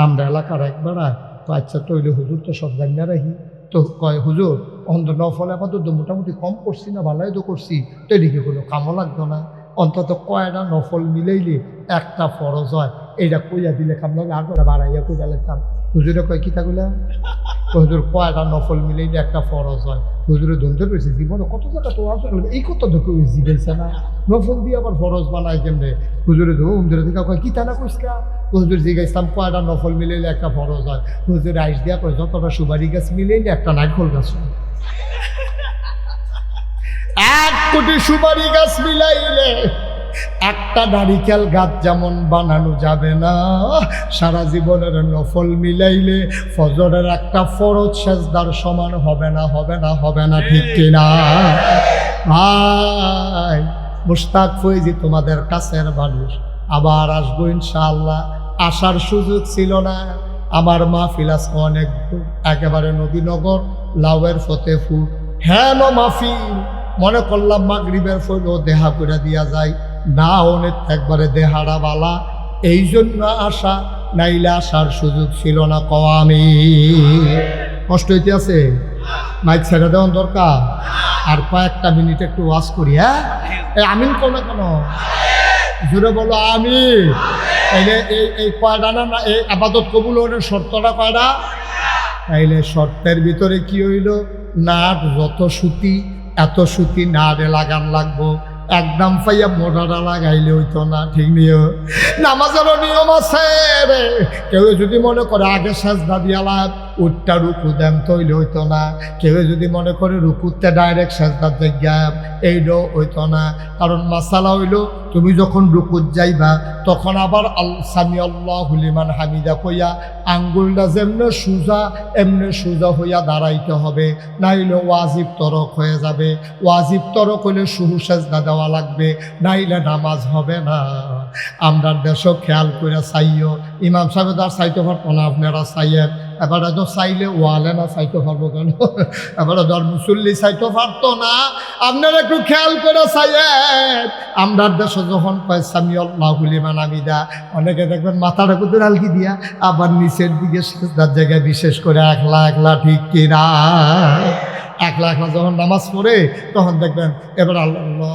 আমরা এলাকার একবার তো আচ্ছা তৈলে হুজুর তো সব জানিয়ে রাখি, তো কয় হুজুর অন্ত নফল আপাতত মোটামুটি কম করছি না, ভালোই তো করছি, তো এদিকে কোনো কামও লাগতো না, অন্তত কয়টা নফল মিলাইলে একটা ফরজ হয়, এইটা কইয়া দিলে কাম লাগে, আর করে বাড়াইয়া কইয়া লেখাম। হুজুরে কয় কি থাকলে হুজুর কয়টা নফল মিলাইলে একটা ফরজ হয়। হুজুরে ধরতে পেরেছে জীবনে কত জায়গা তো আসলে এই কথা ধরে জিগাইছে না, নফল দিয়ে আবার ফরজ বানায় কেমনে? হুজুরে ধরে দিকে কয় কি থানা কইসকা? হুজুর জিগাইছিলাম কয়টা নফল মিলাইলে একটা ফরজ হয়। হুজুরে আইস দিয়া কয় যতটা সুপারি গাছ মিলাইলে একটা নারকেল গাছ হয়। 1 কোটি সুপারি গাছ মিলাইলে একটা নারিকেল গাছ যেমন বানানো যাবে না, সারা জীবনের নফল মিলাইলে ফজরের একটা ফরজ সেজদার সমান হবে না, হবে না, হবে না, ঠিক কিনা? ভাই মুশতাক ফৈজি তোমাদের কাছের মানুষ, আবার আসবো ইনশাআল্লাহ। আসার সুযোগ ছিল না, আমার মাহফিল আজকে অনেক একেবারে নদীনগর লাউয়ের ফতেপুর, হ্যাঁ মাহফিল মনে করলাম মাগরিবের ফইল দেহা করে দিয়া যায় না, অনেক একবারে দেহারা বালা, এই জন্য আসা, নাইলে আসার সুযোগ ছিল না। আমি কষ্ট হইতে আছে, মাইক ছেড়ে দেওয়ার দরকার, আর কয়েকটা মিনিট একটু ওয়াজ করি। হ্যাঁ আমিন কোন না কেন জুড়ে বলো আমি। তাইলে এই কয়টা না, এই আপাতত কবুল হইলে শর্তটা কয়টা? তাইলে শর্তের ভিতরে কি হইল? নাট যত সুতি এত সুতি নাড়ে লাগান লাগবো, একদম পাইয়া মোটাটা লাগাইলে হইতো না, ঠিক নিও। নামাজেরও নিয়ম আছে রে, কেউ যদি মনে করে আগে সাজদা দিয়ালাম উঠটা রুকু দেন তৈলে হইতো না, কেউ যদি মনে করে রুকুতে ডাইরেক্ট সাজদার জায়গায় এইটাও হইতো না। কারণ মাসালা হইল তুমি যখন রুকুত যাইবা তখন আবার সামি আল্লাহু লিমান হামিদা কইয়া আঙ্গুলটা যেমনে সোজা এমনি সোজা হইয়া দাঁড়াইতে হবে, নাইলে ওয়াজিব তরক হয়ে যাবে। ওয়াজিব তরক হইলে শুরু সাজদা দেওয়া লাগবে, নাইলে নামাজ হবে না। আমরা দেশও খেয়াল করে চাইও, ইমাম সাহেব তার চাইতে পারতো না, আপনারা চাইয়েন। এবারে তো চাইলে ওয়ালে না চাইতে পারবো কেন? এবারে ধর মুসল্লি চাইতে পারতো না, আপনারা একটু খেয়াল করে চাইয়েন। আমরা দেশে যখন কয় সামি আল্লাহু লিমান হামিদা, অনেকে দেখবেন মাথাটা কুতুর আলকি দিয়া আবার নিচের দিকে সিজদার জায়গায় বিশেষ করে একলা একলা, ঠিক কিনা? একলা একলা যখন নামাজ পড়ে তখন দেখবেন এবার আল্লাহ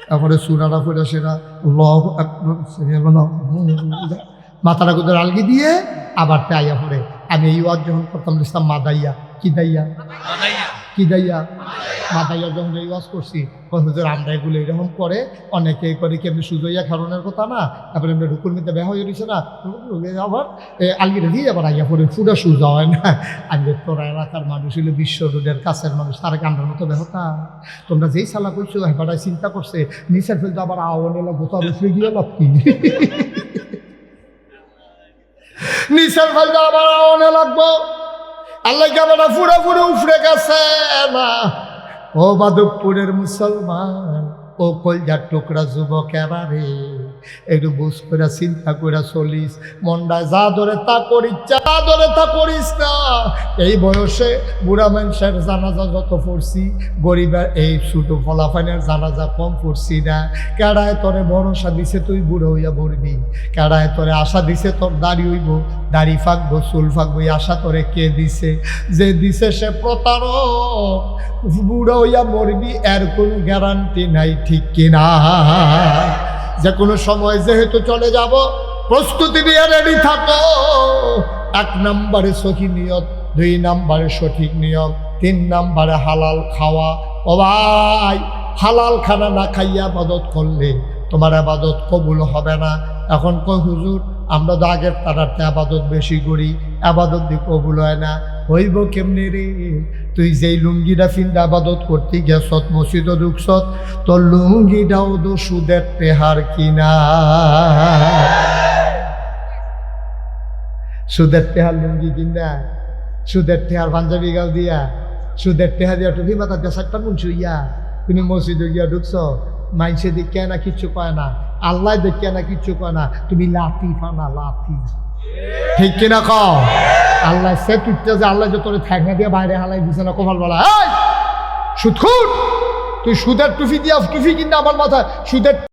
তারপরে সুরাটা পড়ে সেটা মাথাটা কুতুর আলগি দিয়ে আবার তাইয়া পড়ে। আমি এই ওয়াজ যখন করতাম লিখতাম মাদাইয়া, কি দাইয়া, কি দাইয়া, মাদাইয়া যখন এই ওয়াজ করছি হুজুর আমরা এগুলো এরকম করে, অনেকে করে কি এমনি সুজইয়া কারণের কথা না, তারপরে এমনি রুকুর মধ্যে বেহ হয়ে দিছে না, আবার আলগিটা দিয়ে আবার আইয়া পড়ে পুরো সুজা হয় না। আমি তোরা এলাকার মানুষ হইলে বিশ্ব রোডের কাছের মানুষ, তারা কান্ডার মতো বেহতা। তোমরা যেই সালা করছো হেপাটায় চিন্তা করছে নিচের ফেলতে আবার আওয়ানে গোতা রুফে গিয়ে লাভ কি, নিচের ফেলতে আবার আওয়ানে লাগবো। আল্লাহ ক্যামেরা ফুড়ে ফুড়ে উফরে গেছে না। ও মাধবপুরের মুসলমান, ও কলজার টুকরা যুবকেরা রে, একটু বুঝ করে চিন্তা করে চলিস। মনটায় যা ধরে তা করিস, যা ধরে তা করিস না। এই বয়সে বুড়া মানুষের জানাজা যত পড়ছি, গরিবের এই ছোট ফলাফানের জানাজা কম পড়ছি না। কেডায় তোরে ভরসা দিছে তুই বুড়ো হইয়া মরবি? কেডায় তোরে আশা দিছে তোর দাড়ি হইব, দাড়ি ফাঁকবো, চুল ফাঁকবো? এই আশা তোরে কে দিছে? যে দিছে সে প্রতারক। বুড়ো হইয়া মরবি এর কোনো গ্যারান্টি নাই, ঠিক কিনা? যে কোনো সময় যেহেতু চলে যাব, প্রস্তুতি নিয়ে রেডি থাকো। 1 নম্বরে সহি নিয়ত, 2 নম্বরে সঠিক নিয়ম, 3 নম্বরে হালাল খাওয়া। ও ভাই, হালাল খানা না খাইয়া আবাদত করলে তোমার আবাদত কবুল হবে না। এখন কই হুজুর, আমরা তো আগের তারাতে আবাদত বেশি করি, আবাদত দিয়ে কবুল হয় না। হইব কেমনি রে? তুই যেই লুঙ্গিটা ফিন্দা আবাদত করতে গেছত, মসজিদে ঢুকছত, তোর লুঙ্গিটাও তো সুদের টেহার কিনা। সুদের টেহার লুঙ্গি কিনা, সুদের টেহার পাঞ্জাবি গাল দিয়া, সুদের টেহা দিয়া টুপি মাথা দিয়া 4টা মুন শুইয়া তুমি মসজিদে গিয়া ঢুকছ। মাইনসে দেখে না কিচ্ছু কয় না, আল্লাহ দেখে না কিচ্ছু কয় না, তুমি লাথি ফানা লাথি, ঠিক কিনা কও? আল্লাহ সে তুইটা যে আল্লাহ যে তোরে ঠ্যাংনা দিয়ে বাইরে হালাই দিছে না কপাল বলা। এই সুদখোর, তুই সুদের টুপি দিয়া টুপি কিনা আমার মাথায় সুদের